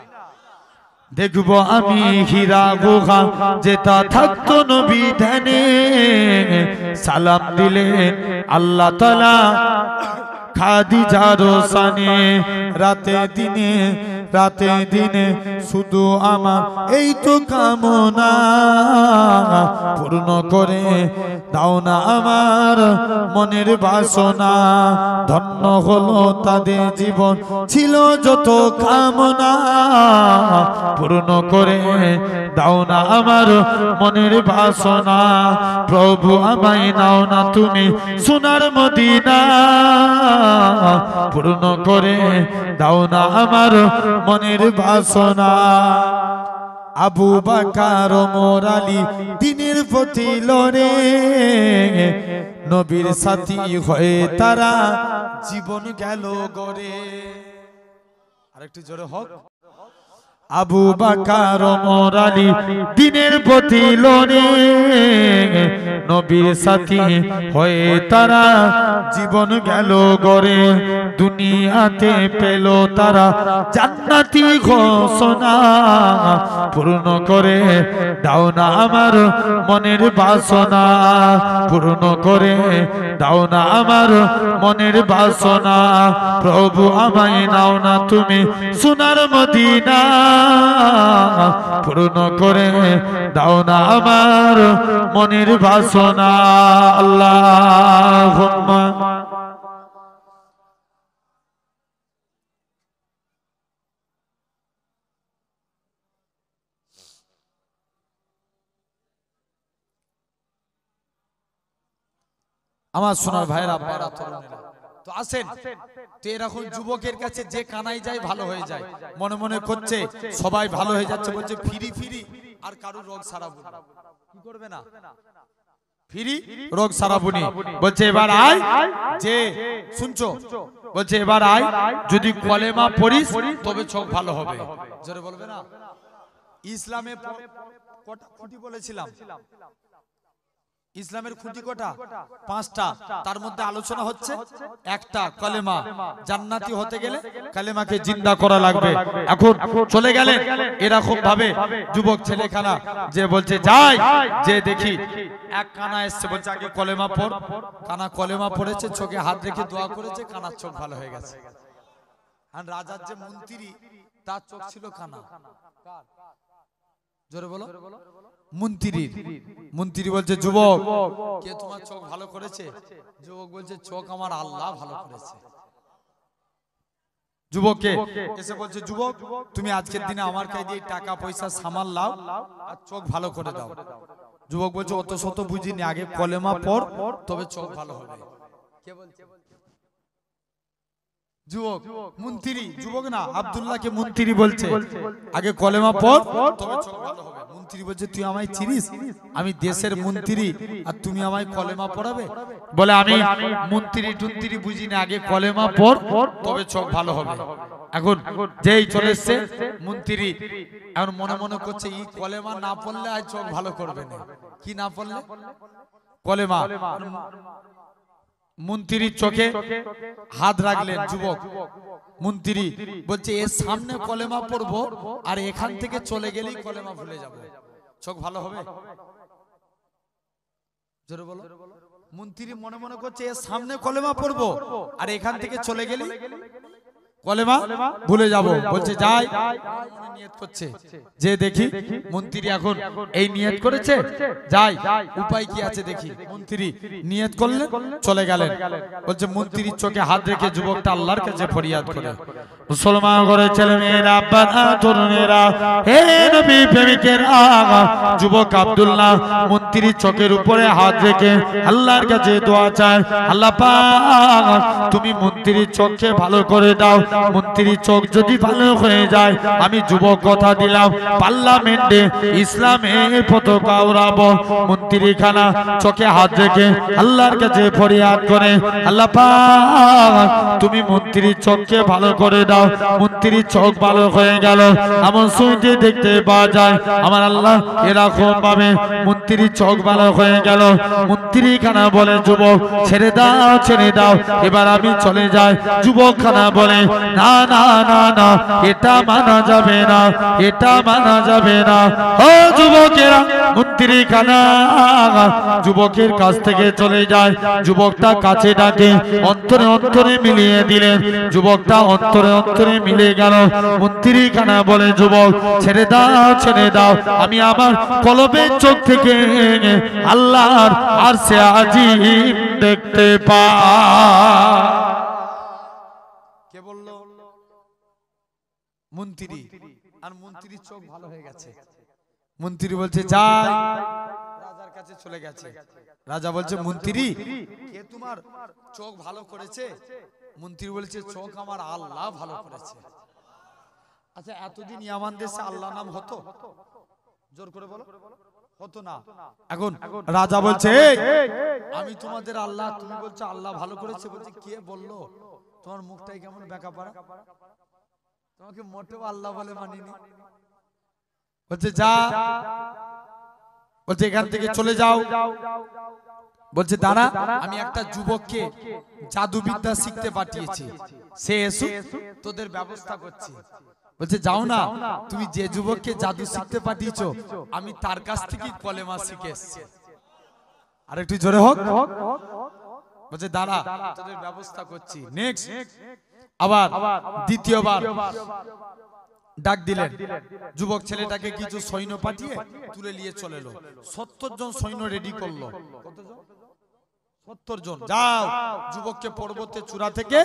দেখব আমি হীরা গুহা যেটা থাকতো নবী ধ্যানে, সালাম দিলেন আল্লাহ তাআলা খাদিজার শানে। রাতে দিনে রাতে দিনে শুধু আমার এই তো কামনা, পূর্ণ করে দাও না আমার মনের বাসনা। ধন্য হলো তাদের জীবন ছিল যত কামনা, পূর্ণ করে দাও না আমার মনের বাসনা। প্রভু আমায় নাও না, তুমি সোনার মদিনা পূর্ণ করে দাও না আমার মনের বাসনা। আবু বকর ওমর আলী দিনের প্রতি লড়ে, নবীর সাথী হয়ে তারা জীবন গেল গড়ে। আরেকটু জোরে হোক। আবু বকর ওমর আলী দিনের প্রতি লড়ে, নবীর সাথী হয়ে তারা জীবন গেল গড়ে। দুনিয়াতে পেল তারা জান্নাতি ঘোষণা, পূর্ণ করে দাও না আমার মনের বাসনা, পূর্ণ করে দাও না আমার মনের বাসনা। প্রভু আমায় নাও না, তুমি সোনার মদিনা পূর্ণ করে দাও না আমার মনের বাসনা। আল্লাহুম্মা আমার সোনার ভাইয়েরা আব্বারা তরুণেরা তো আসেন, তো এরকম যুবকের কাছে যে কানাই যায় ভালো হয়ে যায়, মনে মনে করছে সবাই ভালো হয়ে যাচ্ছে, বলছে ফিরি ফিরি আর কারোর রোগ সারাবো না। কি করবে না? ফিরি রোগ সারাবুনি। বলছে এবার আয়, যে শুনছো, বলছে এবার আয়, যদি কলেমা পড়িস তবে চোখ ভালো হবে। জোরে বলবে না? ইসলামে কটা খুঁটি বলেছিলাম? ইসলামের খুঁটি কটা? 5টা। তার মধ্যে আলোচনা হচ্ছে একটা কলেমা। জান্নাতি হতে গেলে কলেমাকে জিন্দা করা লাগবে। এখন চলে গেলেন এরকম ভাবে যুবক ছেলেখানা, যে বলছে যাই, যে দেখি এক কানা এসছে, বলছে আগে কলেমা পড়। কানা কলেমা পড়েছে, চোখে হাত রেখে দোয়া করেছে, কানার চোখ ভালো হয়ে গেছে। আর রাজার যে মন্ত্রী, তার চোখ ছিল কানা। জোরে বলো। মন্ত্রী বলছে যুবক, কে তোমার চোখ ভালো করেছে? যুবক বলছে চোখ আমার আল্লাহ ভালো করেছে। যুবককে এসে বলছে যুবক, তুমি আজকের দিনে আমার কাছে দিয়ে টাকা পয়সা সামান লাও আর চোখ ভালো করে দাও। যুবক বলছে অত শত বুঝিনি, আগে কলেমা পড় তবে চোখ ভালো হবে। কে বলছে? যুবক মন্ত্রী, যুবক না, আব্দুল্লাহকে মন্ত্রী বলছে আগে কলেমা পড় তবে চোখ ভালো হবে। মন্ত্রী বলছে তুই আমায় চিনিস? আমি দেশের মন্ত্রী আর তুমি আমায় কলেমা পড়াবে? বলে আমি মন্ত্রী বুঝি না, আগে কলেমা পড় তবে চোখ ভালো হবে। এখন যেই চলে এসছে মন্ত্রী, এখন মনে মনে করছে এই কলেমা না পড়লে আর চোখ ভালো করবে না। কি না পড়লে? কলেমা। মন্ত্রীর চোখে হাত রাখলেন যুবক। মন্ত্রী বলছে এর সামনে কলেমা পড়বো আর এখান থেকে চলে গেলেই কলেমা ভুলে যাব, চোখ ভালো হবে? জোরে বলো। মন্ত্রী মনে মনে করছে এর সামনে কলেমা পড়বো আর এখান থেকে চলে গেলেই কলেমা ভুলে যাব। বলছে যাই, নিয়ত করছে, যে দেখি মন্ত্রী এখন এই নিয়ত করেছে, যাই উপায় কি আছে দেখি। মন্ত্রী নিয়ত করলেন, চলে গেলেন। বলছে মন্ত্রীর চোখে হাত রেখে যুবকটা আল্লাহর কাছে ফরিয়াদ করে, মুসলমান করে ছেলে মেয়েরা, আব্বারা তরুণেরা, হে নবী প্রেমিকের আগা, যুবক আব্দুল্লাহ মন্ত্রীর চোখের উপরে হাত রেখে আল্লাহর কাছে দোয়া চায়, আল্লাহ পাক তুমি মন্ত্রীর চোখকে ভালো করে দাও। মন্ত্রীর চোখ যদি ভালো হয়ে যায়, আমি যুবক কথা দিলাম পার্লামেন্টে ইসলামের পতাকা উড়াবো। মন্ত্রী খানা চোখে হাত রেখে আল্লাহর কাছে ফরিয়াদ করে, আল্লাহ পাক তুমি মন্ত্রীর চোখকে ভালো করে দাও। মন্ত্রীর চোখ ভালো হয়ে গেল। এমন শুনতে দেখতে পাওয়া যায় আমার আল্লাহ এরকম ভাবে মন্ত্রীর চোখ ভালো হয়ে গেল। মন্ত্রী খানা বলে যুবক ছেড়ে দাও, ছেড়ে দাও, এবার আমি চলে যাই। যুবক খানা বলে না না না না, এটা মানা যাবে না, এটা মানা যাবে না। ও যুবকেরা, মন্ত্রী খানা যুবকের কাছ থেকে চলে যায়। যুবকটা কাছে ডাকে, অন্তরে অন্তরে মিলিয়ে দিলেন। যুবকটা অন্তরে অন্তরে মিলে গেল। মন্ত্রী খানা বলে যুবক ছেড়ে দাও, ছেড়ে দাও, আমি আমার কলবের চোখ থেকে আল্লাহর আরশে আজিম দেখতে পাই। কে বলল? মন্ত্রী। আর মন্ত্রীর চোখ ভালো হয়ে গেছে। মন্ত্রী বলছে যাই, রাজার কাছে চলে গেছে। রাজা বলছে মন্ত্রী কে তোমার চোখ ভালো করেছে? মন্ত্রী বলছে চোখ আমার আল্লাহ ভালো করেছে। আচ্ছা এতদিন ইয়ামান দেশে আল্লাহ নাম হতো? জোর করে বলো, হতো না। এখন রাজা বলছে আমি তোমাদের আল্লাহ, তুমি বলছো আল্লাহ ভালো করেছে। বলছে কে বললো? তোমার মুখটাই কেমন বেকা পাড়া, তোমাকে মোটেও আল্লাহ বলে মানিনি। বলছে যা, বলছে এখান থেকে চলে যাও। বলছে দাঁড়া, আমি একটা যুবককে জাদুবিদ্যা শিখতে পাঠিয়েছি, সে এসে তোদের ব্যবস্থা করছে। বলছে যাও না, তুমি যে যুবককে জাদু শিখতে পাঠিয়েছো আমি তার কাছ থেকে কলেমা শিখে এসেছি। আর একটু জোরে হোক। বলছে দাঁড়া, তোদের ব্যবস্থা করছি। নেক্সট আবার দ্বিতীয়বার ডাক দিলেন। যুবক ছেলেটাকে কিছু সৈন্য পাঠিয়ে তুলে নিয়ে চলে এলো। 70 জন সৈন্য রেডি করলো। কতজন? 70 জন। যাও, যুবককে পর্বতের চূড়া থেকে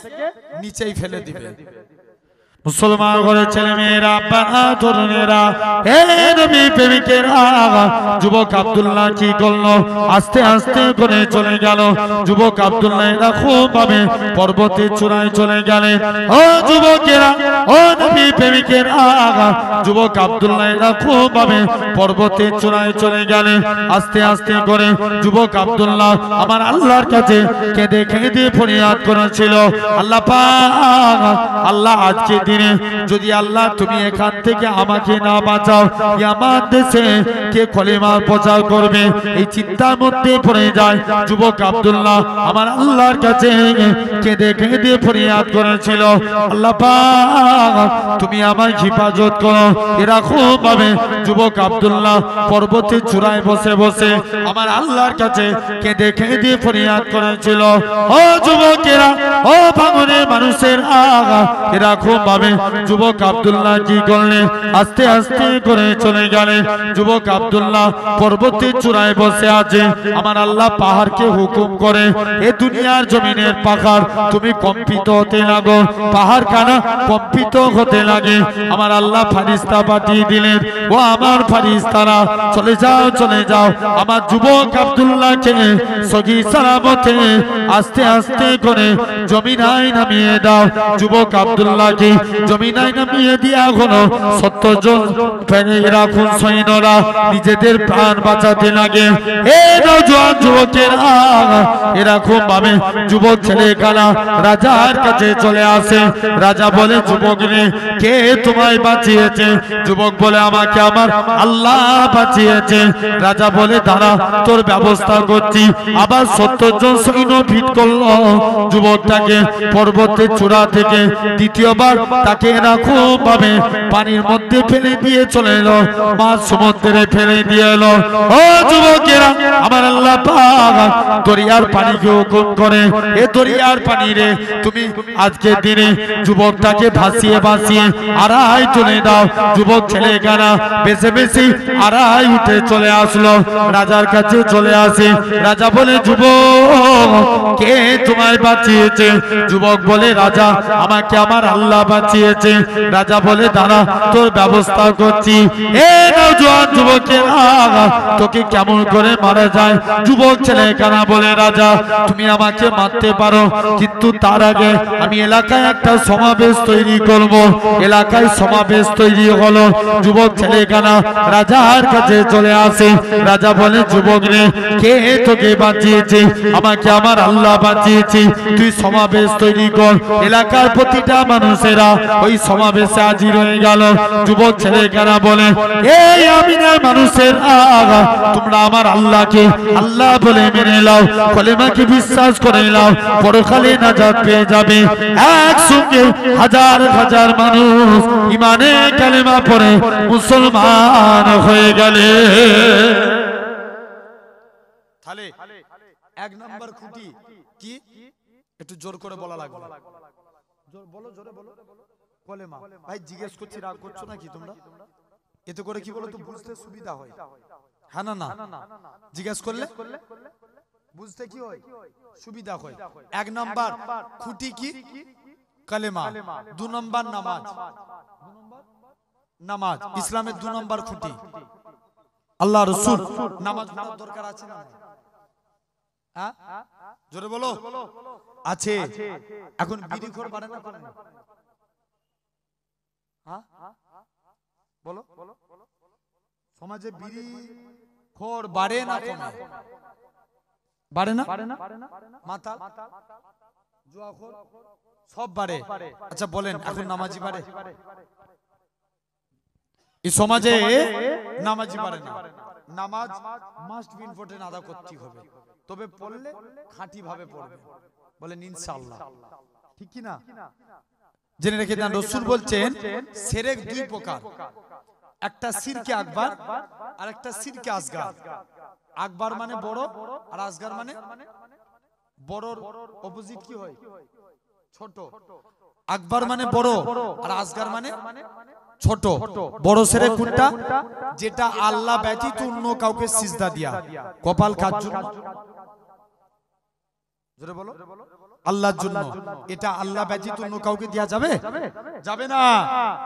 নিচেই ফেলে দিবে। মুসলমান ঘরের ছেলে মেয়েরা, বাবা তরুণেরা, হে নবী প্রেমিকেরা, যুবক আব্দুল্লাহ কি করলো? আস্তে আস্তে করে চলে গেল। যুবক আব্দুল্লাহ এরা খুব ভাবে পর্বতের চূড়ায় চলে গেলেন। ও যুবকেরা, ও নবী প্রেমিকেরা, যুবক আব্দুল্লাহ এরা খুব ভাবে পর্বতের চূড়ায় চলে গেলেন। আস্তে আস্তে করে যুবক আব্দুল্লাহ আমার আল্লাহর কাছে কেঁদে কেঁদে ফরিয়াদ করেছিল, আল্লাহ পাক, আল্লাহ আজকে দিনে যদি আল্লাহ তুমি এখান থেকে আমাকে না বাঁচাও, আমার দেশে কে কলেমার প্রচার করবে? এই চিন্তার মধ্যে পড়ে যায়। যুবক আব্দুল্লাহ আমার আল্লাহর কাছে কেঁদে কেঁদে ফরিয়াদ করেছিল, আল্লাহ পাক তুমি আমার হিফাজত করো। এরা খুব ভাবে যুবক আব্দুল্লাহ পর্বতের চূড়ায় বসে বসে আমার আল্লাহর কাছে কেঁদে কেঁদে ফরিয়াদ করেছিল। ও যুবকেরা, ও ভাঙনের মানুষের আগা, এরা খুব ভাবে যুবক আব্দুল্লাহ কি করলেন? আস্তে আস্তে করে চলে গেলেন। যুবক আব্দুল্লাহ পর্বতের চূড়ায় বসে আছে। আমার আল্লাহ পাহাড়কে হুকুম করে, এ দুনিয়ার জমিনের পাহাড় তুমি কম্পিত হতে লাগো, পাহাড় কানা কম্পিত হতে লাগে। আমার আল্লাহ ফারিস্তা পাঠিয়ে দিলেন, ও আমার ফারিস্তারা চলে যাও, চলে যাও, আমার যুবক আব্দুল্লাহকে সহি সালামতে আস্তে আস্তে করে জমিনায় নামিয়ে দাও। যুবক আব্দুল্লাহকে জমিনায় নামিয়ে দিয়া হলো। 70 জন ফেরেরা খুন সৈন্যরা নিজেদের প্রাণ বাঁচাতে লাগে। হে নওজোয়ান যুবকেরা, এরা খুব ভাবে যুবক ছেলে কালা রাজার কাছে চলে আসে। রাজা বলে, যুবক রে, কে তোমায় বাঁচিয়েছে? যুবক বলে, আমাকে আমার আল্লাহ বাঁচিয়েছে। রাজা বলে, দাঁড়া, তোর ব্যবস্থা করছি। আবার 70 জন সৈন্য ভিড় করলো যুবকটাকে পর্বতের চূড়া থেকে। দ্বিতীয়বার তাকে এরা খুব ভাবে পানির মধ্যে ফেলে দিয়ে চলে এলো, মাঝ সমুদ্রে ফেলে দিয়ে এলো। ও যুবকেরা, আমার আল্লাহ পাক দরিয়ার পানিকে হুকুম করে, এ দরিয়ার পানি রে, তুমি আজকের দিনে যুবকটাকে ভাসিয়ে ভাসিয়ে আড়াই তুলে দাও। যুবক ছেলে গানা বেশি বেশি আড়াই উঠে চলে আসলো, রাজার কাছে চলে আসে। রাজা বলে, যুবক, কে তোমায় বাঁচিয়েছে? যুবক বলে, রাজা, আমাকে আমার আল্লাহ বাঁচিয়েছে। রাজা বলে, দাঁড়া, তোর ব্যবস্থা করছি। এ নওজোয়ান যুবকের আগা, তোকে কেমন করে মারা যায়? যুবক ছেলে কানা বলে, রাজা, তুমি আমাকে মারতে পারো, কিন্তু তার আগে আমি এলাকায় একটা সমাবেশ তৈরি করব। এলাকায় সমাবেশ তৈরি হলো। যুবক ছেলে কানা রাজার কাছে চলে আসে। রাজা বলে, যুবক রে, কে তোকে বাঁচিয়েছে? আমাকে আমার আল্লাহ বাঁচিয়েছে। তুই সমাবেশ তৈরি কর। এলাকার প্রতিটা মানুষেরা ওই সমাবেশে হাজির হয়ে গেল। যুবক ছেলে কানা বলে, এই আমিনের মানুষের আগা, তোমরা আমার আল্লাহকে আল্লাহ বলে মেনে নাও, কলেমাকে বিশ্বাস করে নাও, পরকালে নাজাত পেয়ে যাবে। একসঙ্গে হাজার হাজার মানুষ ইমানে কালেমা পড়ে মুসলমান হয়ে গেলে। তাহলে এক নাম্বার খুঁটি কি? একটু জোর করে বলা লাগবে। জোর বলো, জোরে বলো। কলেমা। ভাই জিজ্ঞেস করছি, রাগ করছো নাকি তোমরা? এতে করে কি বলো তো বুঝতে সুবিধা হয়। হ্যাঁ না না, জিজ্ঞেস করলে বুঝতে কি হয়? সুবিধা হয়। এক নাম্বার খুঁটি কি? কালেমা। 2 নাম্বার নামাজ। নামাজ ইসলামের 2 নাম্বার খুঁটি। আল্লাহ রাসূল নামাজ পড়ার দরকার আছে না? হ্যাঁ, জোরে বলো। আছে। এখন বিড়িখোর বাড়ে না কমে? হ্যাঁ বলো, সমাজে বিড়িখোর বাড়ে না কমে? বাড়ে না? মাতাল, জুয়াখোর সব বাড়ে। আচ্ছা বলেন, এখন নামাজি বাড়ে? এই সমাজে নামাজি বাড়ে না। নামাজ মাস্ট বি ইম্পর্টেন্ট, আদা করতে হবে। তবে পড়লে খাঁটি ভাবে পড়বে। বলেন ইনশাআল্লাহ, ঠিক কি না? জেনে রেখে দেন, রাসূল বলছেন শিরক 2 প্রকার। একটা শিরকে আকবার আর একটা শিরকে আসগার। আকবার মানে বড় আর আসগার মানে বড়র অপোজিট কি হয়? ছোট। আকবার মানে বড় আর আসগার মানে ছোট। বড় শিরক কোনটা? যেটা আল্লাহ ব্যতীত অন্য কাউকে সিজদা দিয়া, কপাল কাজ জন্য। জোরে বলো। আল্লাহর জন্য, এটা আল্লাহ ব্যতীত অন্য কাউকে দেয়া যাবে? যাবে না।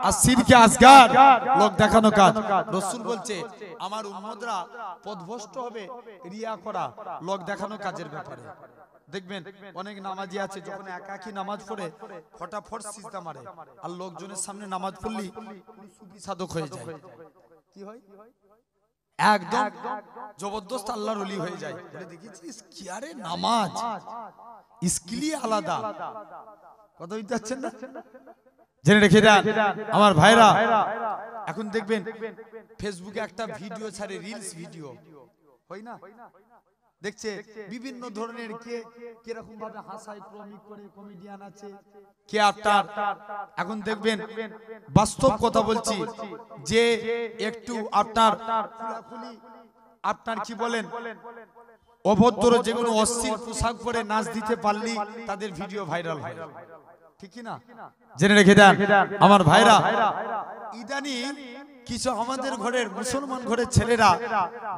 আর শিরকে আসগার, লোক দেখানো কাজ। রাসূল বলছে আমার উম্মতরা পথভ্রষ্ট হবে রিয়া করা, লোক দেখানো কাজের ব্যাপারে। দেখবেন অনেক নামাজি আছে যখন একাকী নামাজ পড়ে ফটাফট সিজদা মারে, আর লোকজনের সামনে নামাজ পড়লি সুফি সাধক হয়ে যায়। কি হয়? একদম জবরদস্ত আল্লাহর ওলি হয়ে যায়। বলে দেখেছিস কি আরে নামাজ স্কিলই আলাদা। কথা বুঝতে পারছেন না? জেনে রেখে দেন আমার ভাইরা। এখন দেখবেন ফেসবুকে একটা ভিডিও ছাড়ে, রিলস ভিডিও হয় না, দেখছে বিভিন্ন ধরনের কে কিরকম ভাবে হাসায়, কমিক করে, কমেডিয়ান আছে, কে আফটার। এখন দেখবেন বাস্তব কথা বলছি, যে একটু আপনার খোলাখুলি আপনার কি বলেন অভদ্র যেগুলো অশ্লীল পোশাক পরে নাচ দিতে পারলি তাদের ভিডিও ভাইরাল হয়, ঠিক কি না? জেনে রেখে দেন আমার ভাইরা। ইদানিং কিছু আমাদের ঘরের মুসলমান ঘরের ছেলেরা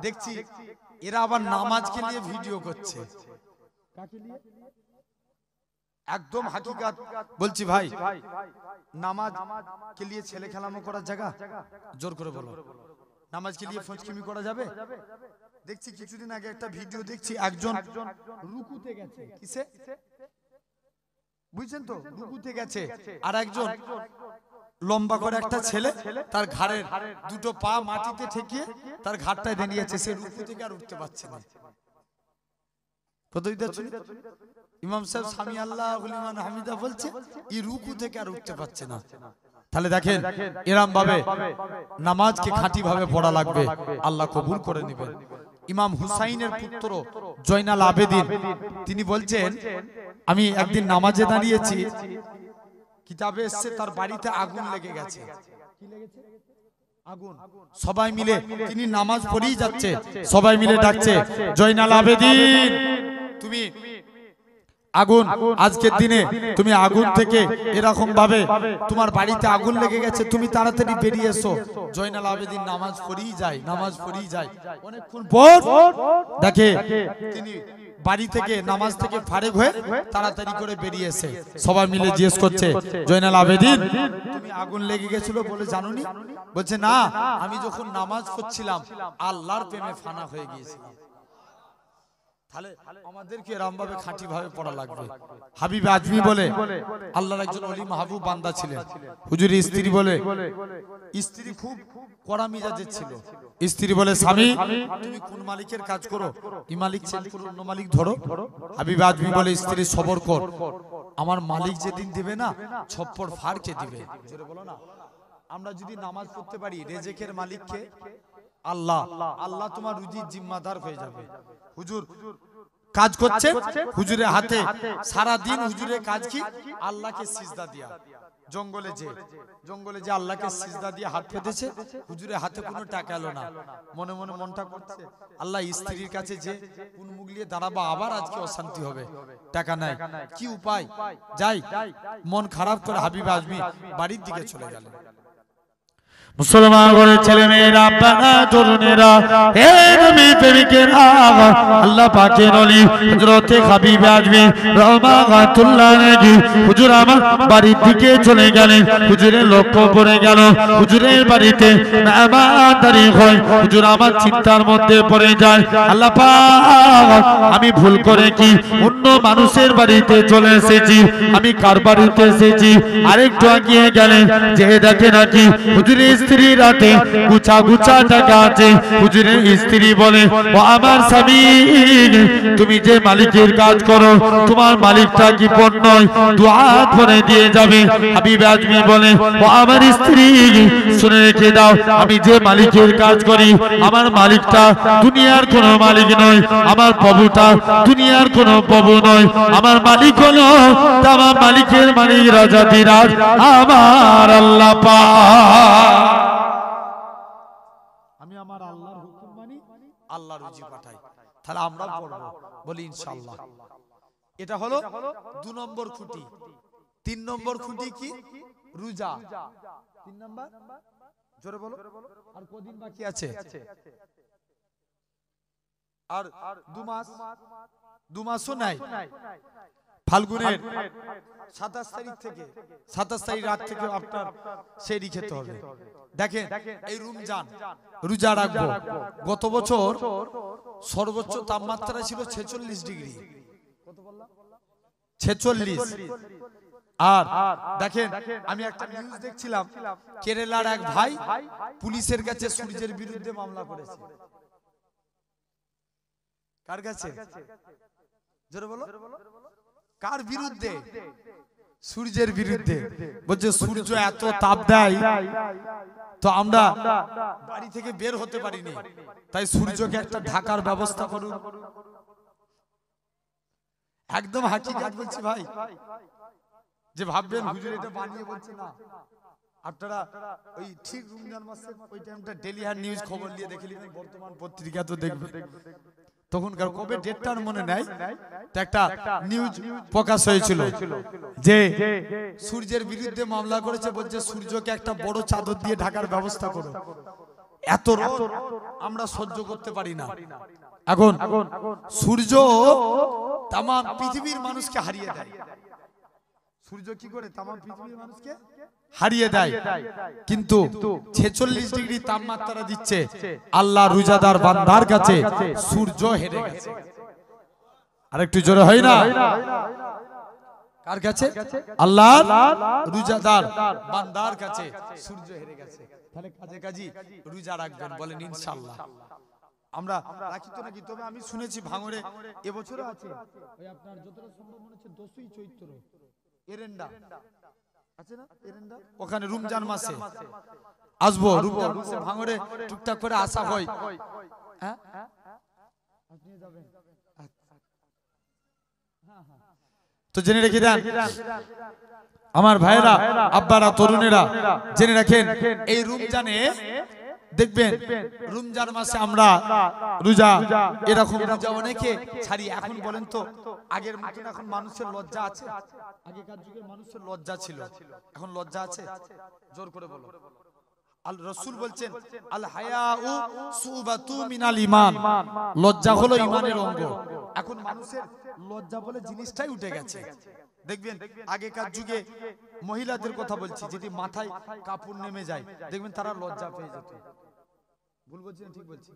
দেখছি এরা আবার নামাজকে নিয়ে ভিডিও করছে। একদম হাকিকাত বলছি ভাই, নামাজ কে লিয়ে ছেলে খেলামো করার জায়গা? জোর করে বলো, নামাজ কে লিয়ে ফজকিমি করা যাবে? দেখছি কিছুদিন আগে একটা ভিডিও দেখছি, একজন রুকুতে গেছে, কিসে বুঝছেন তো, রুকুতে গেছে, আর একজন লম্বা করে একটা ছেলে তার ঘাড়ের দুটো পা মাটিতে ঠেকিয়ে তার ঘাড়টায় দাঁড়িয়েছে, সে রুকু থেকে আর উঠতে পারছে না। ইমাম সাহেব সামি আল্লাহু লিমান হামিদা বলছে এই রুকু থেকে আর উঠতে পারছে না। তাহলে দেখেন এরকম ভাবে নামাজকে খাঁটি ভাবে পড়া লাগবে, আল্লাহ কবুল করে নেবেন। ইমাম হুসাইনের পুত্র জয়নাল আবেদিন তিনি বলছেন আমি একদিন নামাজে দাঁড়িয়েছি, কিতাবে এসছে তার বাড়িতে আগুন লেগে গেছে। কি লেগেছে? আগুন। সবাই মিলে, তিনি নামাজ পড়েই যাচ্ছে, সবাই মিলে ডাকছে জয়নাল আবেদিন তুমি আগুন, আজকের দিনে তুমি আগুন থেকে এরকম ভাবে তোমার বাড়িতে আগুন লেগে গেছে, তুমি তাড়াতাড়ি বেরিয়ে এসো। জয়নাল আবেদিন নামাজ পড়েই যায়, নামাজ পড়েই যায়। অনেকক্ষণ পর দেখে তিনি বাড়ি থেকে নামাজ থেকে ফারেক হয়ে তাড়াতাড়ি করে বেরিয়ে এসে সবাই মিলে জিজ্ঞেস করছে জয়নাল আবেদিন তুমি আগুন লেগে গেছিল বলে জানোনি? বলছে না, আমি যখন নামাজ পড়ছিলাম আল্লাহর প্রেমে ফানা হয়ে গিয়েছিলাম। তাহলে আমাদেরকে এরকম ভাবে খাঁটি ভাবে পড়া লাগবে। হাবিব আজমি বলে আল্লাহর একজন ওলি মাহবুব বান্দা ছিলেন, হুজুরের স্ত্রী বলে, স্ত্রী খুব কড়া মিজাজের ছিল। স্ত্রী বলে স্বামী তুমি কোন মালিকের কাজ করো, এই মালিক চেঞ্জ করো, অন্য মালিক ধরো। হাবিব আজমি বলে স্ত্রী সবর কর, আমার মালিক যেদিন দিবে না ছপ্পর ফাড়কে দিবে। জোরে বলো না। আমরা যদি নামাজ পড়তে পারি, রেজেকের মালিককে আল্লাহ, আল্লাহ তোমার রুজির জিম্মাদার হয়ে যাবে। হুজুর কাজ করছে, হুজুরের হাতে সারা দিন হুজুরের কাজ কি? আল্লাহকে সিজদা দিয়া। জঙ্গলে যে আল্লাহকে সিজদা দিয়ে হাত পেতেছে, হুজুরের হাতে কোনো টাকা এলো না, মনে মনে মনটা করছে আল্লাহ স্ত্রীর কাছে যে কোন মুখ নিয়ে দাঁড়াবো, আবার আজকে অশান্তি হবে, টাকা নাই, কি উপায়, যাই। মন খারাপ করে হাবিব আজমি বাড়ির দিকে চলে গেলেন। মুসলমান ঘরের ছেলে মেয়েরা, আব্বারা, তরুণেরা, হে নবী প্রেমিকেরা, আল্লাহ পাকের ওলি হযরতে হাবিব আজমি রাহমাতুল্লাহ আলাইহি হুজুর আমার বাড়ির দিকে চলে গেলেন। হুজুরের লক্ষ্য পড়ে গেল হুজুরের বাড়িতে মেহমানদারি হয়। হুজুর আমার চিন্তার মধ্যে পড়ে যায়, আল্লাহ পাক আমি ভুল করে কি অন্য মানুষের বাড়িতে চলে এসেছি, আমি কার বাড়িতে এসেছি? আরেকটু এগিয়ে গেলেন, যে দেখে নাকি হুজুরের স্ত্রী রাতে গুছা গুছা টাকা আছে। হুজুরের স্ত্রী বলে ও আমার স্বামী তুমি যে মালিকের কাজ করো তোমার মালিকটা কি পর নয়, দুয়া করে দিয়ে যাবে। হাবিব আজমি বলে ও আমার স্ত্রী শুনে রেখে দাও, আমি যে মালিকের কাজ করি আমার মালিকটা দুনিয়ার কোনো মালিক নয়, আমার প্রভুটা দুনিয়ার কোনো প্রভু নয়, আমার মালিক হলো তামাম মালিকের মালিক রাজাধিরাজ আমার আল্লাহ পাক। আমি আমার আল্লাহর হুকুম মানি, আল্লাহর রুজি পাঠাই। তাহলে আমরা পড়ব, বলি ইনশাআল্লাহ। এটা হলো 2 নম্বর খুঁটি। 3 নম্বর খুঁটি কি? রোজা। 3 নম্বর জোরে বলো। আর কদিন বাকি আছে? আর 2 মাস, 2 মাসও নাই। ফাল্গুনের 27 তারিখ থেকে 27 তারিখ রাত থেকে আপনার সেহরি খেতে হবে। দেখেন এই রমজান রোজা রাখবো, গত বছর সর্বোচ্চ তাপমাত্রা ছিল 46 ডিগ্রি, কত বললাম 46। আর দেখেন আমি একটা নিউজ দেখছিলাম, কেরালার এক ভাই পুলিশের কাছে সূর্যের বিরুদ্ধে মামলা করেছে। কার কাছে? জোরে বলো, কার বিরুদ্ধে? সূর্যের বিরুদ্ধে। বলছে সূর্য এত তাপ দেয় তো আমরা বাড়ি থেকে বের হতে পারিনি, তাই সূর্যকে একটা ঢাকার ব্যবস্থা করুন। একদম হাকিকাত বলছি ভাই, যে ভাববেন হুজুর এটা বানিয়ে বলছে না। আপনারা ওই ঠিক রমজান মাসে ওই টাইমটা ডেইলি আর নিউজ খবর নিয়ে দেখে নেবেন, বর্তমান পত্রিকা তো দেখবেন। তখনকার কবে ডেটটার মনে নাই, তো একটা নিউজ প্রকাশ হয়েছিল যে সূর্যের বিরুদ্ধে মামলা করেছে, বলছে সূর্যকে একটা বড় চাদর দিয়ে ঢাকার ব্যবস্থা করো, এত রোদ আমরা সহ্য করতে পারি না। এখন সূর্য তাম পৃথিবীর মানুষকে হারিয়ে দেয়। সূর্য কি করে তাম পৃথিবীর মানুষকে হারিয়ে দেয়, কিন্তু 46 ডিগ্রি তাপমাত্রা দিচ্ছে। আল্লাহ রোজাদার বান্দার কাছে সূর্য হেরে গেছে। আরেকটু জোরে হয় না? কার কাছে? আল্লাহ রোজাদার বান্দার কাছে সূর্য হেরে গেছে। তাহলে কাজে কাজী রোজা রাখবেন, বলেন ইনশাআল্লাহ। আমরা রাখি তো নাকি? তবে আমি শুনেছি ভাঙড়ে এবছরও আছে, ওই আপনার যতটা সম্ভব মনে হচ্ছে 10ই চৈত্র এরেন্ডা আছে না, এরেন্ডা ওখানে রমজান মাসে আসবো। রমজান মাসে ভাঙড়ে টুকটাক করে আসা হয়। হ্যাঁ আপনি যাবেন? তো জেনে রেখে দেন আমার ভাইরা, আব্বারা, তরুণেরা, জেনে রাখেন এই রমজানে দেখবেন রমজান মাসে আমরা রোজা, এরকম রোজা অনেকে ছাড়ি। এখন বলেন তো আগের মতন এখন মানুষের লজ্জা আছে? আগেকার যুগের মানুষের লজ্জা ছিল, এখন লজ্জা আছে? জোর করে বলো। আল্লাহ রাসূল বলছেন আল হায়াউ সুবাতু মিনাল ঈমান, লজ্জা হলো ঈমানের অঙ্গ। এখন মানুষের লজ্জা বলে জিনিসটাই উঠে গেছে। দেখবেন আগেকার যুগে মহিলাদের কথা বলছি, যদি মাথায় কাপড় নেমে যায় দেখবেন তারা লজ্জা পেয়ে যেত। ভুল বলছি না ঠিক বলছি?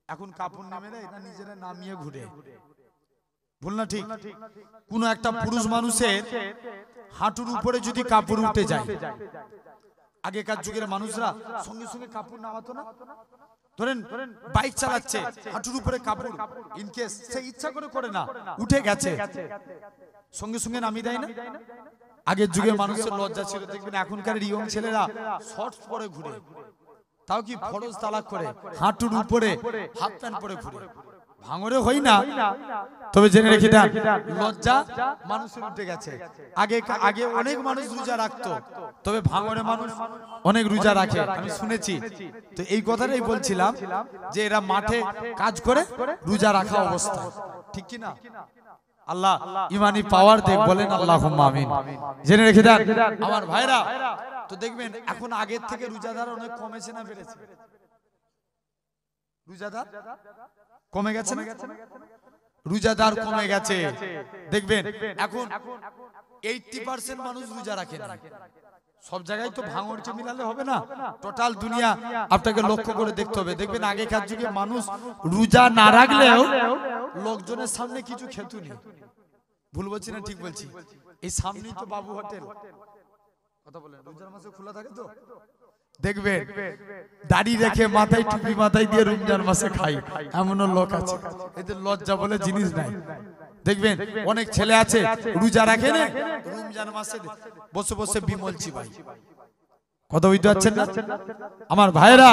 এখন কাপড় নেমে দেয়, এটা নিজেরা নামিয়ে ঘুরে। ভুল না ঠিক? কোন একটা পুরুষ মানুষের হাঁটুর উপরে যদি কাপড় উঠে যায়, আগেকার যুগের মানুষরা সঙ্গে সঙ্গে কাপড় নামাতো না। ধরেন বাইক চালাচ্ছে, হাঁটুর উপরে কাপড়, ইনকেস সে ইচ্ছা করে করে না, উঠে গেছে, সঙ্গে সঙ্গে নামিয়ে দেয় না? আগের যুগের মানুষের লজ্জা ছিল। দেখবেন এখনকার ইয়ং ছেলেরা শর্টস পরে ঘুরে, তাও কি ফরজ তালাক করে, হাঁটুর উপরে হাফ প্যান্ট পরে ঘুরে। ভাঙরে হই না, তবে জেনে রেখে দেন লজ্জা মানুষের উঠে গেছে। আগে অনেক মানুষ রোজা রাখতো, তবে ভাঙরে মানুষ অনেক রোজা রাখে, আমি শুনেছি। তো এই কথাটাই বলছিলাম যে এরা মাঠে কাজ করে রোজা রাখা অবস্থা, ঠিক কি না? আল্লাহ ইমানি পাওয়ার দেখ, বলেন আল্লাহুম্মা আমিন। জেনে রেখে দেন আমার ভাইরা, তো দেখবেন এখন আগের থেকে রোজাদার অনেক কমেছে না বেড়েছে? রোজাদার কমে গেছে না? রোজাদার কমে গেছে। দেখবেন এখন 80% মানুষ রোজা রাখে না। সব জায়গায় তো ভাঙড়কে মিলালে হবে না, টোটাল দুনিয়া আপনাকে লক্ষ্য করে দেখতে হবে। দেখবেন আগেকার যুগে মানুষ রোজা না রাখলেও লোকজনের সামনে কিছু খেতুনি। ভুল বলছি না ঠিক বলছি? এই সামনেই তো বাবু হোটেল, কথা বলেন, রমজান মাসে খোলা থাকে তো। দেখবেন দাড়ি রেখে মাথায় টুপি মাথায় দিয়ে রমজান মাসে খাই, এমনও লোক আছে। এদের লজ্জা বলে জিনিস নাই। দেখবেন অনেক ছেলে আছে রোজা রাখে না, রমজান মাসে বসে বসে বিমলছি ভাই, কথা বুঝতে পারছেন না আমার ভাইরা,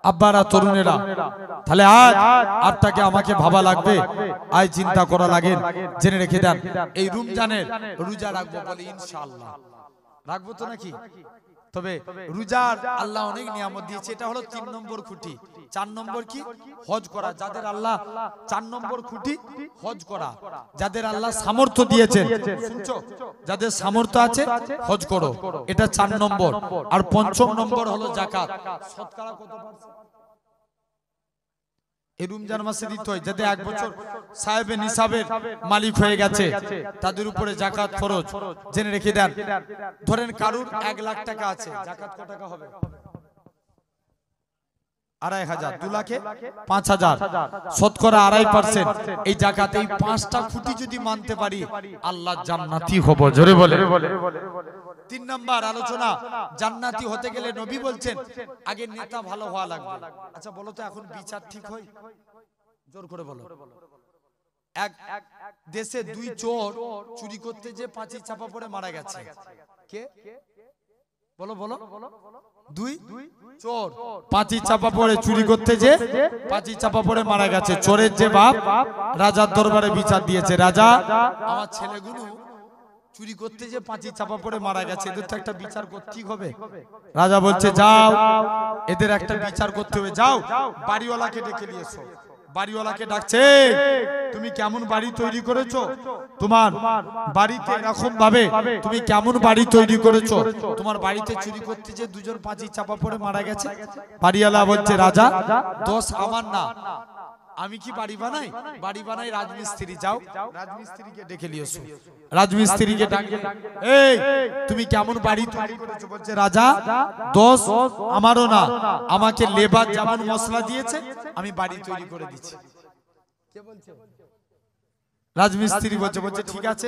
আব্বারা, তরুণেরা? তাহলে আজ আপনাকে আমাকে ভাবা লাগবে, আজ চিন্তা করা লাগে। জেনে রেখে দেন এই রমজানের রোজা রাখবো, বলে ইনশাআল্লাহ রাখবো তো নাকি? তবে রোজার আল্লাহ অনেক নিয়ামত দিয়েছে, এটা হলো 3 নম্বর খুঁটি। 4 নম্বর কি? হজ করা। যাদের আল্লাহ 4 নম্বর খুঁটি হজ করা, যাদের আল্লাহ সামর্থ্য দিয়েছেন, শুনছো, যাদের সামর্থ্য আছে হজ করো, এটা 4 নম্বর। আর 5ম নম্বর হলো যাকাত। শতকরা কত পার্সেন্ট এই রমজান মাসে দিতে হয়? যাদের 1 বছর সাহেবে নিসাবের মালিক হয়ে গেছে, তাদের উপরে জাকাত ফরজ। জেনে রেখে দেন, ধরেন কারুর 1 লাখ টাকা আছে, জাকাত কত টাকা হবে? 2,500, 2 লাখে 5,000, শতকরা 2.5%। এই জাকাত, এই 5টা খুঁটি যদি মানতে পারি, আল্লাহ জান্নাতি হব। জোরে বলে। 3 নাম্বার আলোচনা, জান্নাতি হতে গেলে নবী বলছেন আগে নেতা ভালো হওয়া লাগবে। আচ্ছা বলো তো, এখন বিচার ঠিক হয়? জোর করে বলো। এক দেশে 2 চোর চুরি করতে যে 5 চাপা পড়ে মারা গেছে। কে? বলো বলো। 2 চোর 5 চাপা পড়ে চুরি করতে যে 5 চাপা পড়ে মারা গেছে। চোরের যে বাপ রাজার দরবারে বিচার দিয়েছে, রাজা আমার ছেলেগুলো চুরি করতে যে 5 চাপা পড়ে মারা গেছে, এদের তো একটা বিচার করতেই হবে। রাজা বলছে যাও, এদের একটা বিচার করতে হবে, যাও বাড়িওয়ালাকে ডেকে নিয়ে এসো। বাড়িওয়ালাকে ডাকছে, তুমি কেমন বাড়ি তৈরি করেছো? তোমার বাড়িতে এরকম ভাবে তুমি কেমন বাড়ি তৈরি করেছো? তোমার বাড়িতে চুরি করতে যে 2 জন 5 চাপা পড়ে মারা গেছে। বাড়িওয়ালা বলছে রাজা, দোষ আমার না, আমি কি বাড়ি বানাই? বাড়ি বানাই রাজমিস্ত্রি, যাও রাজমিস্ত্রিকে ডেকে নিয়ে এসো। রাজমিস্ত্রিকে ডাকে, এই তুমি কেমন বাড়ি তৈরি করেছো? বলছে রাজা, দোষ আমারও না, আমাকে লেবার যেমন মশলা দিয়েছে আমি বাড়ি তৈরি করে দিচ্ছি। কে বলছে? রাজমিস্ত্রি বলছে ঠিক আছে,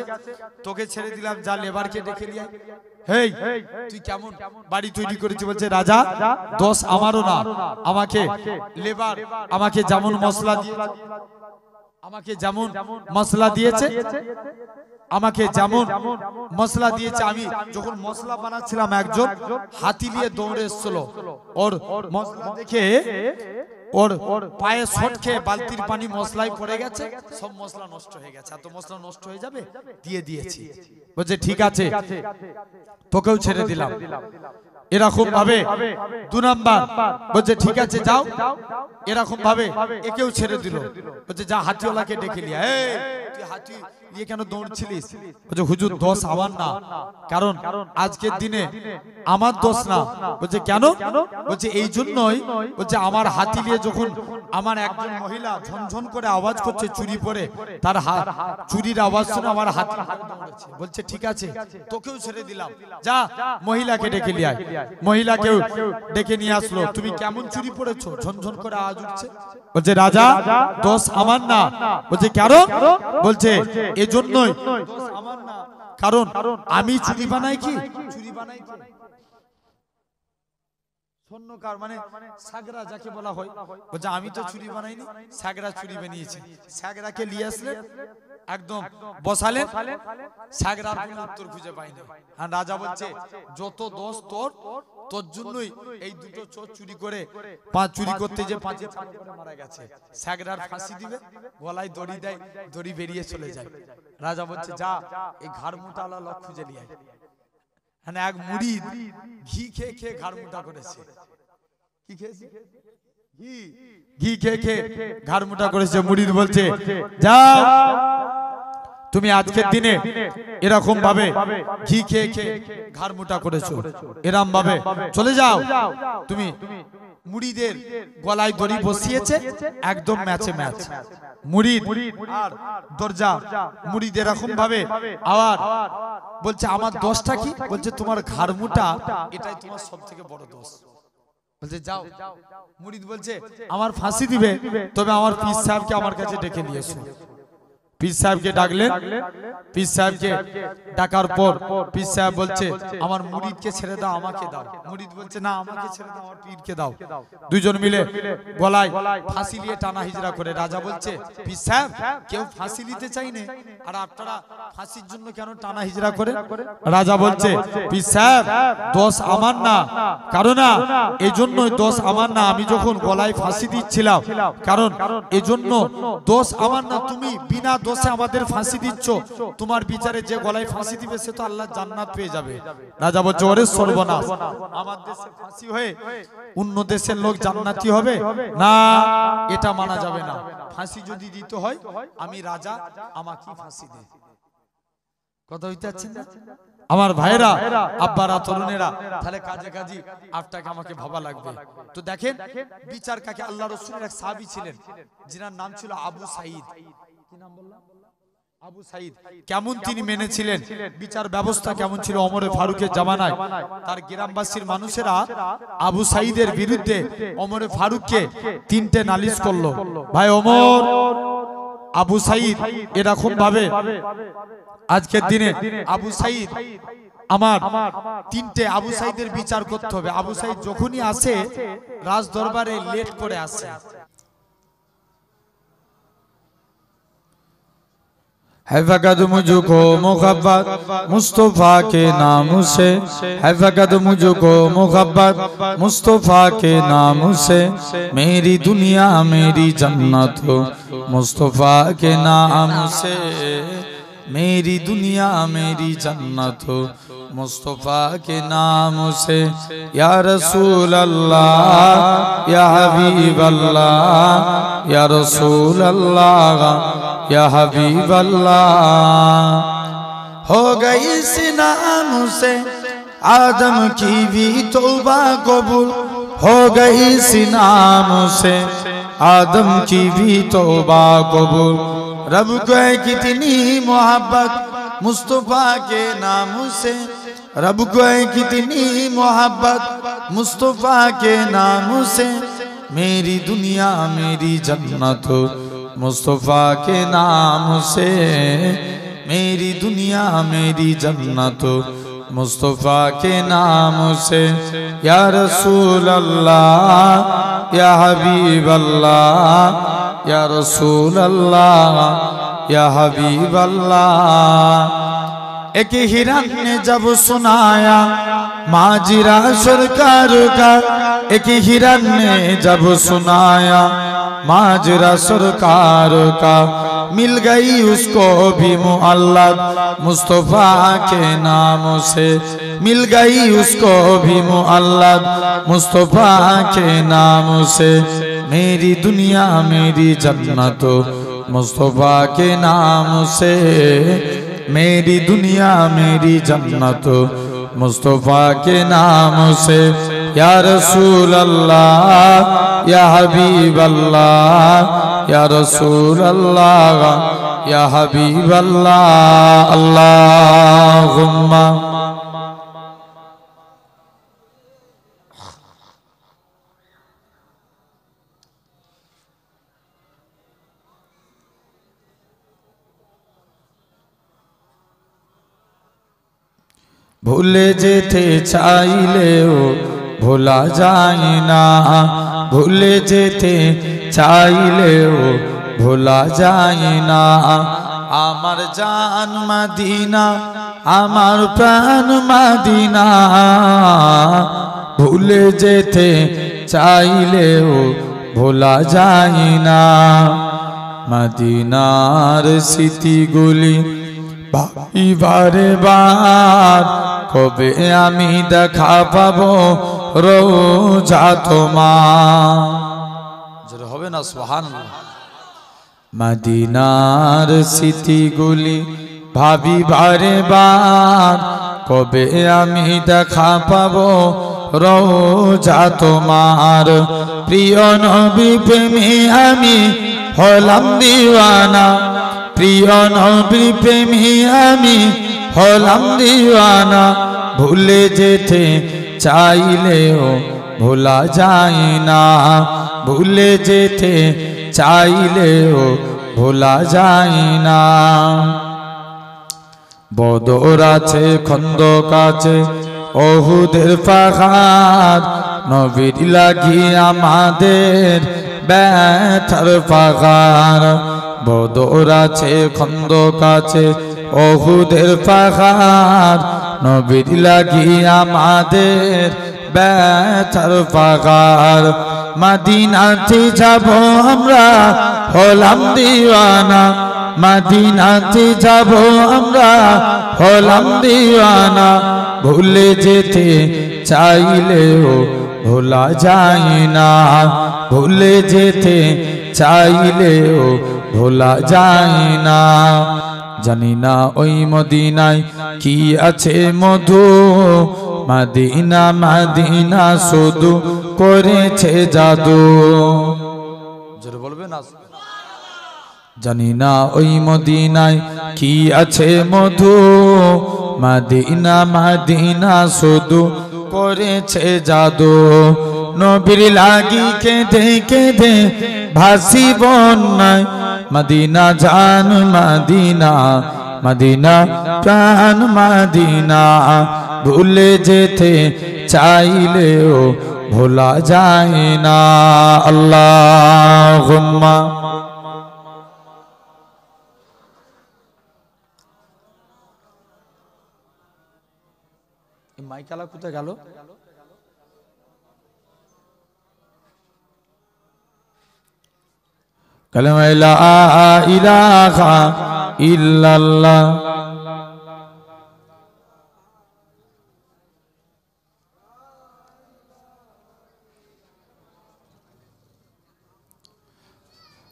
তোকে ছেড়ে দিলাম, যা লেবারকে ডেকে নিয়ে আয়। হেই তুই কেমন বাড়ি তৈরি করেছিস? বলছে রাজা, দোষ আমারও না, আমাকে লেবার আমাকে যেমন মশলা দিয়েছে, আমাকে যেমন মশলা দিয়েছে, আমাকে যেমন মশলা দিয়েছে, আমি যখন মশলা বানাচ্ছিলাম একজন হাতি নিয়ে দৌড়ে এসেছিল, ওর মশলা দেখে ওর পায়ে শট খেয়ে বালতির পানি মশলায় পড়ে গেছে, সব মশলা নষ্ট হয়ে গেছে। এত মশলা নষ্ট হয়ে যাবে, দিয়ে দিয়েছি। বলছে ঠিক আছে, তোকেও ছেড়ে দিলাম। এরকম ভাবে 2 নাম্বার বলছে ঠিক আছে যাও, এরকম ভাবে একেও ছেড়ে দিল। বলছে যা হাতিওয়ালাকে ডেকে নিয়ে আয়। তুই হাতি নিয়ে কেন দৌড়ছিলিস? বলছে হুজুর, দোষ আমার না, কারণ আজকের দিনে আমার দোষ না। বলছে কেন? বলছে এই জন্যই, বলছে আমার হাতি নিয়ে যখন আমার একজন মহিলা ঝনঝন করে আওয়াজ করছে চুরি পরে, তার চুরির আওয়াজ শুনে আমার হাতি দৌড়েছে। বলছে ঠিক আছে, তোকেও ছেড়ে দিলাম, যা মহিলাকে ডেকে নিয়ে আয়। মহিলাকেও ডেকে নিয়ে আসলো, তুমি কেমন চুরি পড়েছো? ঝনঝন করে আওয়াজ উঠছে। বলছে রাজা, দোষ আমার না। বলছে কেন? বলছে এজন্যই দোষ আমার না, কারণ আমি চুরি বানাই কি? চুরি বানাই কি? স্বর্ণকার মানে সাগরা যাকে বলা হয়। বলছে আমি তো চুরি বানাইনি, সাগরা চুরি বানিয়েছে। সাগরাকে নিয়ে আসলে একদম বসালেন, সাগরার কোনো উত্তর খুঁজে পাইনি। আর রাজা বলছে যত দোষ তোর, তোর জন্যই এই 2টো চোর চুরি করে চুরি করতে যে 5 মারা গেছে। সাগরার ফাঁসি দিবে, গলায় দড়ি দেয়, দড়ি বেরিয়ে চলে যায়। রাজা বলছে যা এই ঘাড় মোটাওয়ালা লোক খুঁজে নিয়ে আয়। মানে এক মুরিদ ঘি খেয়ে খেয়ে ঘাড় মোটা করেছে। কি খেয়েছে? ঘি খেয়ে খেয়ে ঘাড় মোটা করেছে। মুরিদ বলছে যাও, তুমি আজকের দিনে এরকম ভাবে ঘি খেয়ে খেয়ে ঘাড় মোটা করেছো, এরকম ভাবে চলে যাও। তুমি মুরিদের গলায় দড়ি বসিয়েছে, একদম ম্যাচে ম্যাচ। মুরিদ আর দরজা, মুরিদ এরকম ভাবে আওয়াজ বলছে আমার দোষটা কি? বলছে তোমার ঘাড় মোটা, এটাই তোমার সবথেকে বড় দোষ। বলছে যাও। মুরিদ বলছে আমার ফাঁসি দিবে, তবে আমার পীর সাহেবকে আমার কাছে ডেকে নিয়ে এসো। পীর সাহেবকে ডাকলেন। পীর সাহেবকে ডাকার পর পীর সাহেব বলছে আমার মুরিদকে ছেড়ে দাও, আমাকে দাও। মুরিদ বলছে না, আমাকে ছেড়ে দাও, আমার পীরকে দাও। দুইজন মিলে গলায় ফাঁসি নিয়ে টানা হিজরা করে। রাজা বলছে পীর সাহেব, কেউ ফাঁসি নিতে চাইনে, আর আপনারা ফাঁসির জন্য কেন টানা হিজরা করে? রাজা বলছে পীর সাহেব, দোষ আমার না, কারণ এই জন্যই দোষ আমার না, আমি যখন গলায় ফাঁসি দিচ্ছিলাম, কারণ এজন্য দোষ আমার না, তুমি বিনা দোষে আমাদের ফাঁসি দিচ্ছ, তোমার বিচারে যে গলায় ফাঁসি দিবে সে তো আল্লাহ জান্নাত পেয়ে যাবে। রাজা বলছে ওরে সর্বনাশ, আমার দেশে ফাঁসি হয়ে অন্য দেশের লোক জান্নাতি হবে না, এটা মানা যাবে না। ফাঁসি যদি দিতে হয় আমি রাজা, আমাকে ফাঁসি দে। কথা হইতে যাচ্ছেন না আমার ভাইরা, আব্বারা, তরুণেরা? তাহলে কাজে কাজী আপনাকে আমাকে ভাবা লাগবে। তো দেখেন বিচার কাকে? আল্লাহ রাসূলের এক সাহাবী ছিলেন, যিনার নাম ছিল আবু সাঈদ। আবু সাইদ কেমন তিনি মেনেছিলেন, বিচার ব্যবস্থা কেমন ছিল ওমর ফারুকের জামানায়। তার গ্রামবাসীর মানুষেরা আবু সাইদের বিরুদ্ধে ওমর ফারুককে 3টে নালিশ করলো। ভাই ওমর, আবু সাইদ এরকম ভাবে আজকের দিনে আবু সাইদ আমার 3টে আবু সাইদের বিচার করতে হবে। আবু সাইদ যখনই আসে রাজ দরবারে লেট করে আসে। है फकत मुझको मुहब्बत मुस्तफ़ा के नाम से, है फकत मुझको मुहब्बत मुस्तफ़ा के नाम से, मेरी दुनिया मेरी जन्नत हो मुस्तफ़ा के नाम से, मेरी दुनिया मेरी जन्नत हो मुस्तफ़ा के नाम से। या रसूल अल्लाह या हबीब अल्लाह, या रसूल अल्लाह या हबीब अल्लाह। हो गई इस नाम से आदम की भी तौबा कबूल, हो गई इस नाम से आदम की भी तौबा कबूल। रब को है कितनी मोहब्बत मुस्तफ़ा के नाम से, रब को है कितनी मोहब्बत मुस्तफ़ा के नाम से, मेरी दुनिया मेरी जन्नत हो मुस्तफ़ा के नाम से, मेरी दुनिया मेरी जन्नत हो मुस्तफ़ा के नाम से। या रसूल अल्लाह या हबीब अल्लाह, या रसूल अल्लाह या हबीब अल्लाह। एक हिरन ने जब सुनाया माजरा सरकार का, एक हिरन ने जब सुनाया माजरा सरकार का, मिल गई उसको भी मुअल्लद मुस्तफ़ा के नाम से, मिल गई उसको भी मुअल्लद मुस्तफ़ा के नाम से, मेरी दुनिया मेरी जन्नत मुस्तफ़ा के नाम से, मेरी दुनिया मेरी जन्नत मुस्तफ़ा के नाम से। या रसूल अल्लाह या हबीब अल्लाह, या रसूल अल्लाह या हबीब अल्लाह। अल्लाहुम्मा ভুলে যেতে চাইলেও ভোলা যায় না, ভুলে যেতে চাইলেও ভোলা যায় না। আমার জান মদিনা আমার প্রাণ মদিনা, ভুলে যেতে চাইলেও ভোলা যায় না। মদিনার স্মৃতিগুলি ভাবি বারে বার, কবে আমি দেখা পাবো রোজা তোমার। জোরে হবে না সুবহানাল্লাহ। মদিনার স্মৃতিগুলি ভাবি বারে বার, কবে আমি দেখা পাবো রোজা তোমার। প্রিয় নবী প্রেমে আমি হলাম দিওয়ানা, প্রিয় নবী প্রেমে আমি হলাম দিওয়ানা। ভুলে যেতে চাইলেও ভোলা যায় না, ভুলে যেতে চাইলেও ভোলা যায় না। বদর আছে খন্দক আছে ওহুদের পাহাড়, নবীর লাগি আমাদের ব্যথার পাহাড়। বদর আছে খন্দক আছে ওহুদের পাহাড়, নবীর লাগি আমাদের ব্যথার পাহাড়। মদিনাতে যাব আমরা হলাম দিওয়ানা, মদিনাতে যাব আমরা হলাম দিওয়ানা। ভুলে যেতে চাইলেও ভোলা যায় না, ভুলে যেতে চাইলেও ভোলা যায় না। জানি না ওই মদিনায় কি আছে মধু, মদিনা মদিনা শুধু করেছে জাদু। জোরে বলবে না। জানি না ওই মদিনায় কি আছে মধু, মদিনা মদিনা শুধু করেছে জাদু। নবীর লাগি কেঁদে কেঁদে ভাসি বন্যায়, মদিনা জান মদিনা মদিনা প্রাণ মদিনা। ভুলে যেতে চাইলেও ভোলা যায় না। আল্লাহুম্মা মাইকালা কোথায় গেল? কালেমা লা ইলাহা ইল্লাল্লাহ।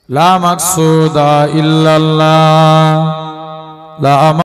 লা মাকসুদা ইল্লাল্লাহ, লা